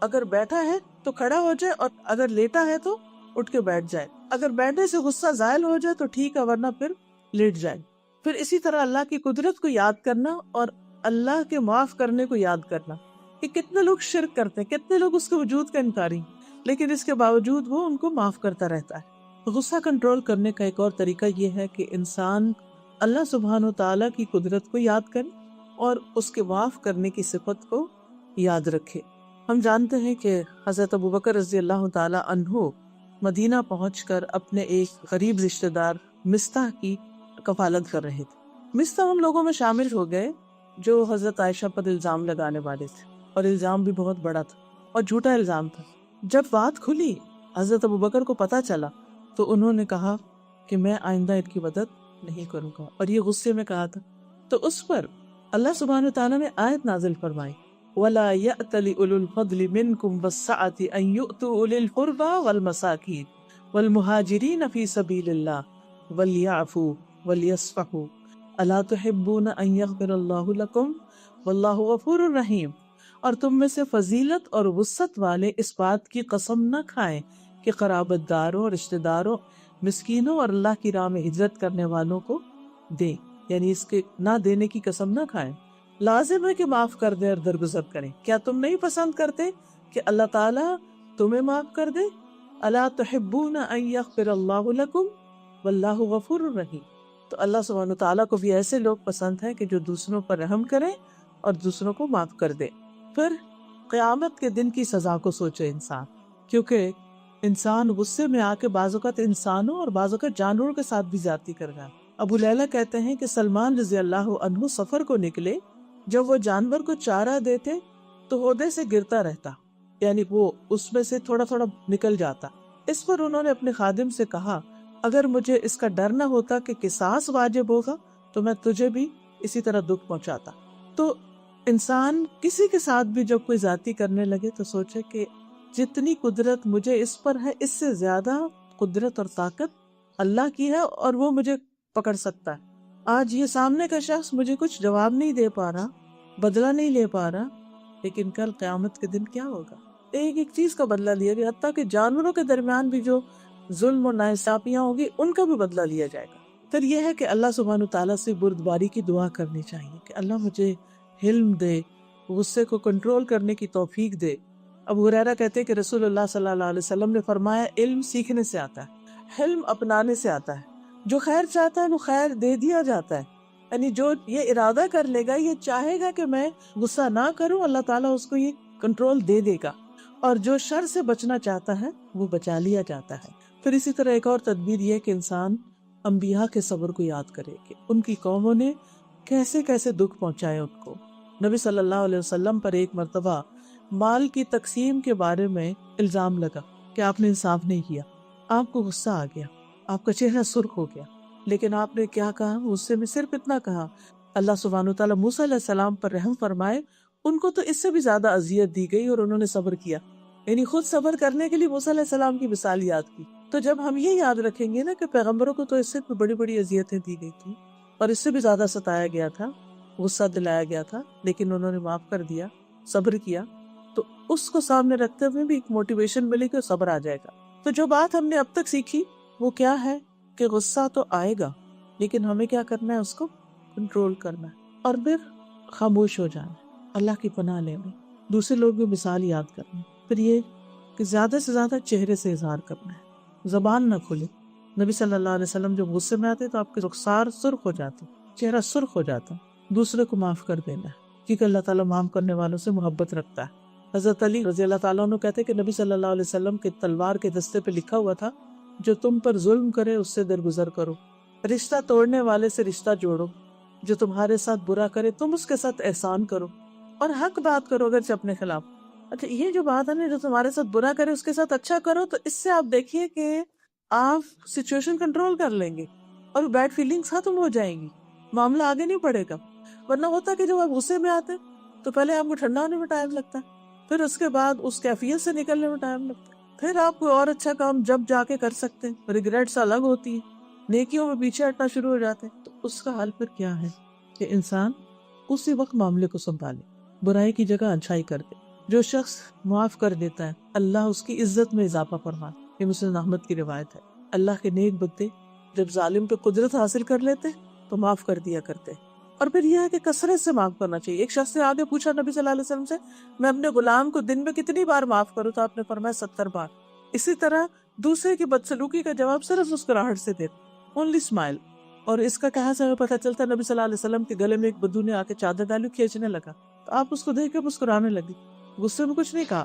S1: اگر بیٹھا ہے تو کھڑا ہو جائے اور اگر لیٹا ہے تو اٹھ کے بیٹھ جائے۔ اگر بیٹھنے سے غصہ زائل ہو جائے تو ٹھیک ہے، ورنہ پھر لیٹ جائے۔ پھر اسی طرح اللہ کی قدرت کو یاد کرنا اور اللہ کے معاف کرنے کو یاد کرنا کہ کتنے لوگ شرک کرتے ہیں، کتنے لوگ اس کے وجود کا انکاری، لیکن اس کے باوجود وہ ان کو معاف کرتا رہتا ہے۔ غصہ کنٹرول کرنے کا ایک اور طریقہ یہ ہے کہ انسان اللہ سبحانہ و تعالیٰ کی قدرت کو یاد کرے اور اس کے معاف کرنے کی صفت کو یاد رکھے۔ ہم جانتے ہیں کہ حضرت ابوبکر رضی اللہ تعالیٰ عنہ مدینہ پہنچ کر اپنے ایک غریب رشتہ دار مستح کی کفالت کر رہے تھے۔ مستح ان لوگوں میں شامل ہو گئے جو حضرت عائشہ پر الزام لگانے والے تھے، اور الزام بھی بہت بڑا تھا اور جھوٹا الزام تھا۔ جب بات کھلی، حضرت ابوبکر کو پتہ چلا تو انہوں نے کہا کہ میں آئندہ ان کی مدد نہیں کروں گا، اور یہ غصے میں کہا تھا. تو اس پر اللہ سبحانہ تعالیٰ نے آیت نازل فرمائی وَلَا يَأْتَلِ أُولُو الْفَضْلِ مِنْكُمْ وَالسَّعَةِ أَنْ يُؤْتُوا أُولِي الْقُرْبَى وَالْمَسَاكِينَ وَالْمُهَاجِرِينَ فِي سَبِيلِ اللَّهِ وَلْيَعْفُوا وَلْيَصْفَحُوا أَلَا تُحِبُّونَ أَنْ يَغْفِرَ اللَّهُ لَكُمْ وَاللَّهُ غَفُورٌ رَحِيمٌ. اور تم میں سے فضیلت اور وسعت والے اس بات کی قسم نہ کھائیں کہ قرابت داروں، رشتہ داروں، مسکینوں اور اللہ کی راہ میں ہجرت کرنے والوں کو دیں، یعنی اس کے نہ دینے کی قسم نہ کھائیں. لازم ہے کہ معاف کر دیں اور درگزر کریں. کیا تم نہیں پسند کرتے کہ اللہ تعالیٰ تمہیں معاف کر دے؟ الا تحبون ان یغفر اللہ لکم واللہ غفور رحیم. تو اللہ سبحانہ تعالیٰ کو بھی ایسے لوگ پسند ہیں کہ جو دوسروں پر رحم کریں اور دوسروں کو معاف کر دیں. پھر قیامت کے دن کی سزا کو سوچے انسان، کیونکہ انسان غصے میں آ کے بعض اوقات انسانوں اور بعض اوقات جانوروں کے ساتھ بھی زیادتی کر گیا. ابو لیلہ کہتے ہیں کہ سلمان رضی اللہ عنہ سفر کو نکلے، جب وہ جانور کو چارہ دیتے تو عہدے سے گرتا رہتا، یعنی وہ اس میں سے تھوڑا تھوڑا نکل جاتا. اس پر انہوں نے اپنے خادم سے کہا اگر مجھے اس کا ڈر نہ ہوتا کہ قصاص واجب ہوگا تو میں تجھے بھی اسی طرح دکھ پہنچاتا. تو انسان کسی کے ساتھ بھی جب کوئی زیادتی کرنے لگے تو سوچے کہ جتنی قدرت مجھے اس پر ہے، اس سے زیادہ قدرت اور طاقت اللہ کی ہے اور وہ مجھے پکڑ سکتا ہے. آج یہ سامنے کا شخص مجھے کچھ جواب نہیں دے پا رہا، بدلہ نہیں لے پا رہا، لیکن کل قیامت کے دن کیا ہوگا؟ ایک ایک چیز کا بدلہ لیا گیا، حتیٰ کہ جانوروں کے درمیان بھی جو ظلم اور ناانصافیاں ہوگی ان کا بھی بدلہ لیا جائے گا. پھر یہ ہے کہ اللہ سبحانہ تعالیٰ سے بردباری کی دعا کرنی چاہیے کہ اللہ مجھے حلم دے، غصے کو کنٹرول کرنے کی توفیق دے. ابو ہریرہ کہتے ہیں کہ رسول اللہ صلی اللہ علیہ وسلم نے فرمایا علم سیکھنے سے آتا ہے، حلم اپنانے سے آتا ہے. جو خیر چاہتا ہے وہ خیر دے دیا جاتا ہے، یعنی جو یہ ارادہ کر لے گا، یہ چاہے گا کہ میں غصہ نہ کروں، اللہ تعالیٰ اس کو یہ کنٹرول دے دے گا. اور جو شر سے بچنا چاہتا ہے وہ بچا لیا جاتا ہے. پھر اسی طرح ایک اور تدبیر یہ کہ انسان انبیاء کے صبر کو یاد کرے کہ ان کی قوموں نے کیسے کیسے دکھ پہنچائے ان کو. نبی صلی اللہ علیہ وسلم پر ایک مرتبہ مال کی تقسیم کے بارے میں الزام لگا کہ آپ نے انصاف نہیں کیا. آپ کو غصہ آ گیا، آپ کا چہرہ سرخ ہو گیا، لیکن آپ نے کیا کہا؟ غصے میں صرف اتنا کہا اللہ سبحانہ وتعالیٰ موسیٰ علیہ السلام پر رحم فرمائے، ان کو تو اس سے بھی زیادہ اذیت دی گئی اور انہوں نے صبر کیا. یعنی خود صبر کرنے کے لیے موسیٰ علیہ السلام کی مثال یاد کی. تو جب ہم یہ یاد رکھیں گے نا کہ پیغمبروں کو تو اس سے بڑی بڑی اذیتیں دی گئی تھی اور اس سے بھی زیادہ ستایا گیا تھا، غصہ دلایا گیا تھا، لیکن انہوں نے معاف کر دیا، صبر کیا، تو اس کو سامنے رکھتے ہوئے بھی ایک موٹیویشن ملی کہ صبر آ جائے گا. تو جو بات ہم نے اب تک سیکھی وہ کیا ہے کہ غصہ تو آئے گا، لیکن ہمیں کیا کرنا ہے؟ اس کو کنٹرول کرنا ہے اور پھر خاموش ہو جانا ہے، اللہ کی پناہ لینا، دوسرے لوگ بھی مثال یاد کرنا. پھر یہ کہ زیادہ سے زیادہ چہرے سے اظہار کرنا ہے، زبان نہ کھلے. نبی صلی اللہ علیہ وسلم جب غصے میں آتے تو آپ کے رخسار سرخ ہو جاتے، چہرہ سرخ ہو جاتا. دوسرے کو معاف کر دینا ہے کیونکہ اللہ تعالیٰ معاف کرنے والوں سے محبت رکھتا ہے. حضرت علی رضی اللہ تعالیٰ عنہ کہتے کہ نبی صلی اللہ علیہ وسلم کے تلوار کے دستے پہ لکھا ہوا تھا جو تم پر ظلم کرے اس سے درگزر کرو، رشتہ توڑنے والے سے رشتہ جوڑو، جو تمہارے ساتھ برا کرے تم اس کے ساتھ احسان کرو اور حق بات کرو اگرچہ اپنے خلاف. اچھا یہ جو بات ہے نا، جو تمہارے ساتھ برا کرے اس کے ساتھ اچھا کرو، تو اس سے آپ دیکھیے کہ آپ سچویشن کنٹرول کر لیں گے اور بیڈ فیلنگز ختم ہو جائیں گی، معاملہ آگے نہیں بڑھے گا. ورنہ ہوتا کہ جب آپ غصے میں آتے تو پہلے آپ کو ٹھنڈا ہونے میں ٹائم لگتا ہے، پھر اس کے بعد اس کیفیت سے نکلنے میں ٹائم لگتا ہے، پھر آپ کوئی اور اچھا کام جب جا کے کر سکتے ہیں، ریگریٹس الگ ہوتی ہیں، نیکیوں میں پیچھے ہٹنا شروع ہو جاتے ہیں. تو اس کا حل پھر کیا ہے کہ انسان اسی وقت معاملے کو سنبھالے، برائی کی جگہ اچھائی کر دے. جو شخص معاف کر دیتا ہے اللہ اس کی عزت میں اضافہ فرماتا ہے. یہ مسلم احمد کی روایت ہے. اللہ کے نیک بندے جب ظالم پہ قدرت حاصل کر لیتے تو معاف کر دیا کرتے. اور پھر یہ ہے کہ کثرت سے معاف کرنا چاہیے. ایک شخص نے آگے پوچھا نبی صلی اللہ علیہ وسلم سے میں اپنے غلام کو دن میں کتنی بار معاف کروں؟ تو آپ نے فرمایا 70 بار. اسی طرح دوسرے کی بدسلوکی کا جواب صرف مسکراہٹ سے دے، اونلی اسمائل. اور اس کا کہاں سے ہمیں پتہ چلتا؟ نبی صلی اللہ علیہ وسلم کے گلے میں ایک بدو نے آ کے چادر ڈالی، کھینچنے لگا تو آپ اس کو دیکھ کے مسکرانے لگی، غصے میں کچھ نہیں کہا.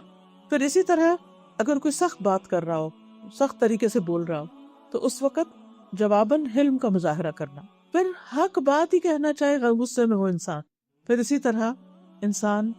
S1: پھر اسی طرح اگر کوئی سخت بات کر رہا ہو، سخت طریقے سے بول رہا ہو، تو اس وقت جواباً حلم کا مظاہرہ کرنا. پھر حق بات ہی کہنا چاہے غصے میں ہو انسان. پھر اسی طرح انسان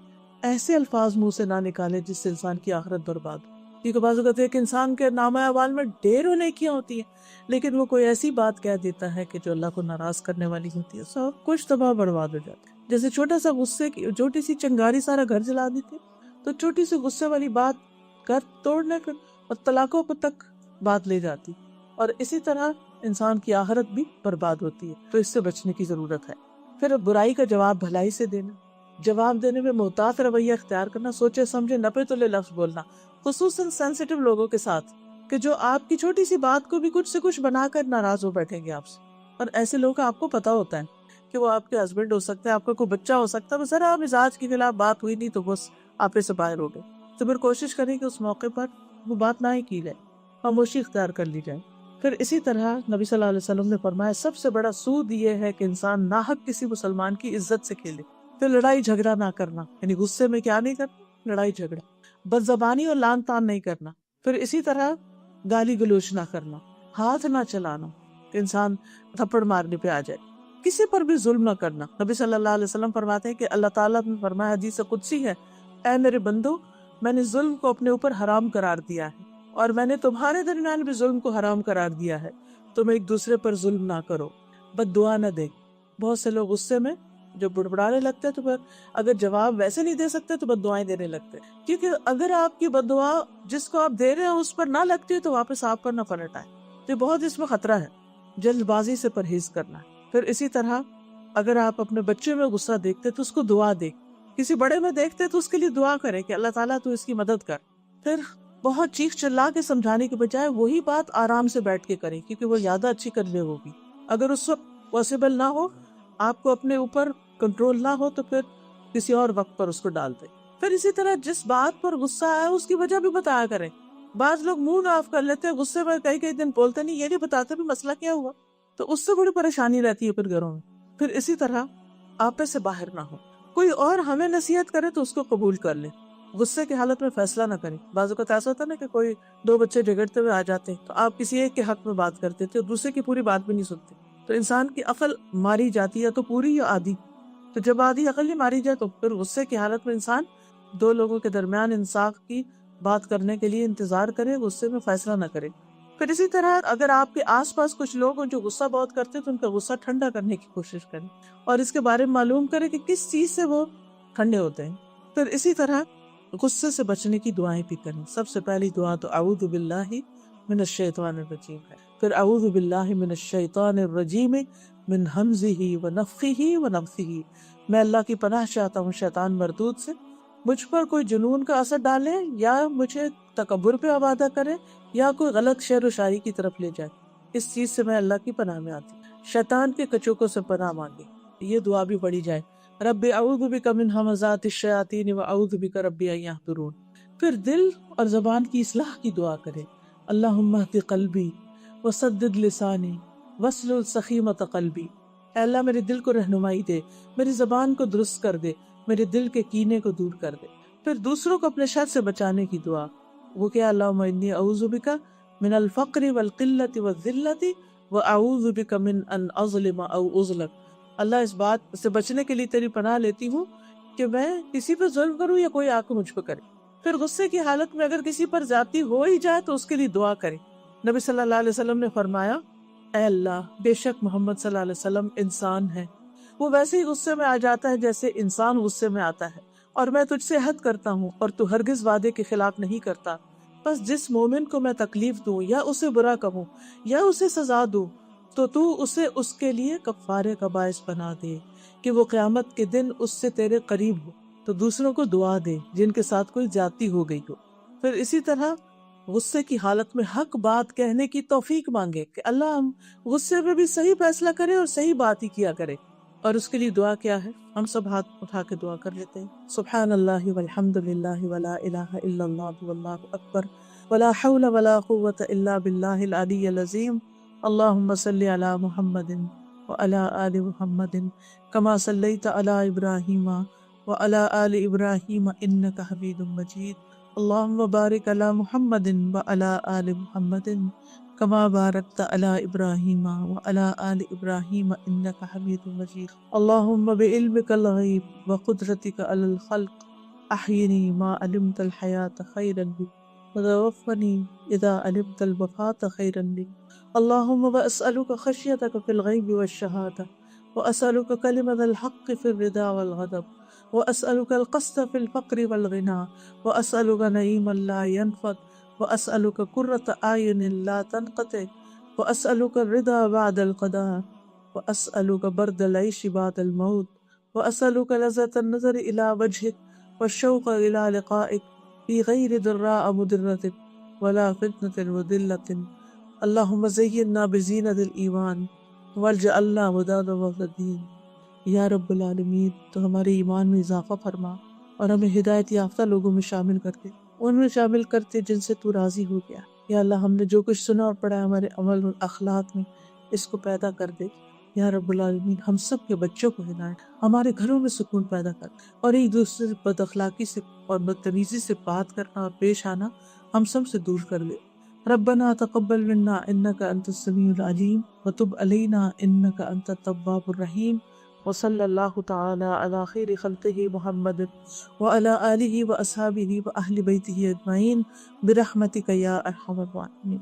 S1: ایسے الفاظ منہ سے نہ نکالے جس سے انسان کی آخرت برباد ہو. کیونکہ بعض اوقات ایک انسان کے نامہ اعمال میں ڈھیروں نیکیاں ہوتی ہیں، لیکن وہ کوئی ایسی بات کہہ دیتا ہے کہ جو اللہ کو ناراض کرنے والی ہوتی ہے، سب کچھ تباہ برباد ہو جاتا ہے۔ جیسے چھوٹا سا غصے کی چھوٹی سی چنگاری سارا گھر جلا دیتی ہے، تو چھوٹی سی غصے والی بات گھر توڑنے کا اور طلاقوں کو تک بات لے جاتی، اور اسی طرح انسان کی آخرت بھی برباد ہوتی ہے۔ تو اس سے بچنے کی ضرورت ہے۔ پھر برائی کا جواب بھلائی سے دینا، جواب دینے میں محتاط رویہ اختیار کرنا، سوچے سمجھے نپے تلے لفظ بولنا، خصوصاً سینسیٹیو لوگوں کے ساتھ، کہ جو آپ کی چھوٹی سی بات کو بھی کچھ سے کچھ بنا کر ناراض ہو بیٹھیں گے آپ سے۔ اور ایسے لوگ کا آپ کو پتا ہوتا ہے کہ وہ آپ کے ہسبینڈ ہو سکتے ہیں، آپ کا کوئی بچہ ہو سکتا ہے، بس ذرا مزاج کے خلاف بات ہوئی نہیں تو بس آپ سے باہر ہو گئے، تو پھر کوشش کریں کہ اس موقع پر وہ بات نہ ہی کی جائے، خاموشی اختیار کر لی جائے۔ پھر اسی طرح نبی صلی اللہ علیہ وسلم نے فرمایا سب سے بڑا سود یہ ہے کہ انسان ناحق کسی مسلمان کی عزت سے کھیلے۔ پھر لڑائی جھگڑا نہ کرنا، یعنی غصے میں کیا نہیں کرنا، لڑائی جھگڑا، بد زبانی اور لان تان نہیں کرنا۔ پھر اسی طرح گالی گلوچ نہ کرنا، ہاتھ نہ چلانا کہ انسان تھپڑ مارنے پہ آ جائے، کسی پر بھی ظلم نہ کرنا۔ نبی صلی اللہ علیہ وسلم فرماتے ہیں کہ اللہ تعالیٰ نے فرمایا، حدیث قدسی ہے، اے میرے بندو، میں نے ظلم کو اپنے اوپر حرام قرار دیا ہے، اور میں نے تمہارے درمیان بھی ظلم کو حرام قرار دیا ہے، تم ایک دوسرے پر ظلم نہ کرو، بد دعا نہ دے۔ بہت سے لوگ غصے میں جب بڑبڑانے لگتے ہیں تو پھر اگر جواب ویسے نہیں دے سکتے تو بد دعائیں دینے لگتے ہیں، کیونکہ اگر آپ کی بد دعا جس کو آپ دے رہے ہیں اس پر نہ لگتی ہے تو واپس آپ پر نہ پلٹ آئے، تو بہت اس میں خطرہ ہے۔ جلد بازی سے پرہیز کرنا ہے۔ پھر اسی طرح اگر آپ اپنے بچے میں غصہ دیکھتے تو اس کو دعا دے، کسی بڑے میں دیکھتے تو اس کے لیے دعا کرے کہ اللہ تعالیٰ تو اس کی مدد کر۔ پھر بہت چیخ چلا کے سمجھانے کے بجائے وہی بات آرام سے بیٹھ کے کریں، کیونکہ وہ زیادہ اچھی کرنے ہوگی۔ اگر اس وقت پاسبل نہ ہو، آپ کو اپنے اوپر کنٹرول نہ ہو، تو پھر کسی اور وقت پر اس کو ڈال دیں۔ پھر اسی طرح جس بات پر غصہ آیا اس کی وجہ بھی بتایا کریں۔ بعض لوگ منہ آف کر لیتے ہیں، غصے میں کئی دن بولتے نہیں، یہ نہیں بتاتے بھی مسئلہ کیا ہوا، تو اس سے بڑی پریشانی رہتی ہے پھر گھروں میں۔ پھر اسی طرح آپے سے باہر نہ ہو، کوئی اور ہمیں نصیحت کرے تو اس کو قبول کر لیں، غصے کی حالت میں فیصلہ نہ کریں۔ بعض اوقات ایسا ہوتا ہے نا کہ کوئی دو بچے جھگڑتے ہوئے آ جاتے ہیں تو آپ کسی ایک کے حق میں بات کرتے تھے اور دوسرے کی پوری بات بھی نہیں سنتے، تو انسان کی عقل ماری جاتی ہے، تو پوری یا آدھی، تو جب آدھی عقل ہی ماری جائے تو پھر غصے کی حالت میں انسان دو لوگوں کے درمیان انصاف کی بات کرنے کے لیے انتظار کرے، غصے میں فیصلہ نہ کرے۔ پھر اسی طرح اگر آپ کے آس پاس کچھ لوگ ہیں جو غصہ بہت کرتے ہیں تو ان کا غصہ ٹھنڈا کرنے کی کوشش کریں، اور اس کے بارے میں معلوم کریں کہ کس چیز سے وہ ٹھنڈے ہوتے ہیں۔ پھر اسی طرح غصے سے بچنے کی دعائیں بھی کریں۔ سب سے پہلی دعا تو اعوذ باللہ من الشیطان الرجیم ہے۔ پھر اعوذ باللہ من الشیطان الرجیم من ہمزہ ونفخہ ونفثہ، میں اللہ کی پناہ چاہتا ہوں شیطان مردود سے، مجھ پر کوئی جنون کا اثر ڈالے یا مجھے تکبر پہ آبادہ کرے یا کوئی غلط شعر و شاعری کی طرف لے جائے، اس چیز سے میں اللہ کی پناہ میں آتی ہوں۔ شیطان کے کچوکوں سے پناہ مانگے، یہ دعا بھی پڑھی جائے، رب اعوذ بک من ہمزات الشیاطین واعوذ بک رب ان یحضرون۔ پھر دل اور زبان کی اصلاح کی دعا کرے، اللہم اہد قلبی وسدد لسانی واسلل سخیمۃ قلبی، اے اللہ میرے دل کو رہنمائی دے، میری زبان کو درست کر دے، میرے دل کے کینے کو دور کر دے۔ پھر دوسروں کو اپنے شر سے بچانے کی دعا، وہ کیا، اللہم انی اعوذ بک من الفقر والقلۃ والذلۃ واعوذ بک من ان اظلم او اظلم، اللہ اس بات سے بچنے کے لیے تیری پناہ لیتی ہوں کہ میں کسی پہ ظلم کروں یا کوئی آ کے مجھ پہ کرے۔ پھر غصے کی حالت میں اگر کسی پر زیادتی ہو ہی جائے تو اس کے لیے دعا کرے۔ نبی صلی اللہ علیہ وسلم نے فرمایا، اے اللہ، بے شک محمد صلی اللہ علیہ وسلم انسان ہے، وہ ویسے ہی غصے میں آ جاتا ہے جیسے انسان غصے میں آتا ہے، اور میں تجھ سے عہد کرتا ہوں اور تو ہرگز وعدے کے خلاف نہیں کرتا، بس جس مومن کو میں تکلیف دوں یا اسے برا کہوں یا اسے سزا دوں تو اسے اس کے لیے کفارے کا باعث بنا دے کہ وہ قیامت کے دن اس سے تیرے قریب ہو، تو دوسروں کو دعا دے جن کے ساتھ کوئی زیادتی ہو گئی ہو۔ پھر اسی طرح غصے کی حالت میں حق بات کہنے کی توفیق مانگے کہ اللہ ہم غصے میں بھی صحیح فیصلہ کرے اور صحیح بات ہی کیا کرے۔ اور اس کے لیے دعا کیا ہے، ہم سب ہاتھ اٹھا کے دعا کر لیتے ہیں، سبحان اللہ والحمد للہ ولا الہ الا اللہ واللہ اکبر ولا حول ولا قوة الا باللہ العلی العظیم، اللہم صلی علی محمد وعلی آل محمد کما صلیت علی ابراہیم وعلی آل ابراہیم انک حمید مجید، اللہم بارک علی محمد وعلی آل محمد کما بارکت علی ابراہیم وعلی آل ابراہیم انک حمید مجید، اللہم بعلمک الغیب وقدرتک علی الخلق احینی ما علمت الحیاة خیرا بی وتوفني إذا علمت الوفاة خيرا لي. اللهم وأسألك خشيتك في الغيب والشهادة، وأسألك كلمة الحق في الرضا والغضب، وأسألك القسط في الفقر والغنى، وأسألك نعيما لا ينفد، وأسألك قرة أعين لا تنقطع، وأسألك الرضا بعد القضاء، وأسألك برد العيش بعد الموت، وأسألك لذة النظر إلى وجهك والشوق إلى لقائك في غير ضراء مضرة ولا فتنة مضلة. اللهم زينا بزینة الایمان واجعلنا ہداة مهتدین. یا رب العالمین، تو ہمارے ایمان میں اضافہ فرما اور ہمیں ہدایت یافتہ لوگوں میں شامل کر دے، ان میں شامل کرتے جن سے تو راضی ہو گیا. یا اللہ، ہم نے جو کچھ سنا اور پڑھا ہے ہمارے عمل اور اخلاق میں اس کو پیدا کر دے. یا رب العالمین، ہم سب کے بچوں کو ہدایت، ہمارے گھروں میں سکون پیدا کر، اور ایک دوسرے سے بد اخلاقی سے اور بدتمیزی سے بات کرنا اور پیش آنا ہم سب سے دور کر دے. ربنا تقبل منا انك انت السميع العليم وتب علينا انك انت التواب الرحيم. وصلى الله تعالى على خير خلقه محمد وعلى آله وأصحابه وأهل بيته أجمعين برحمتك يا أرحم الراحمين.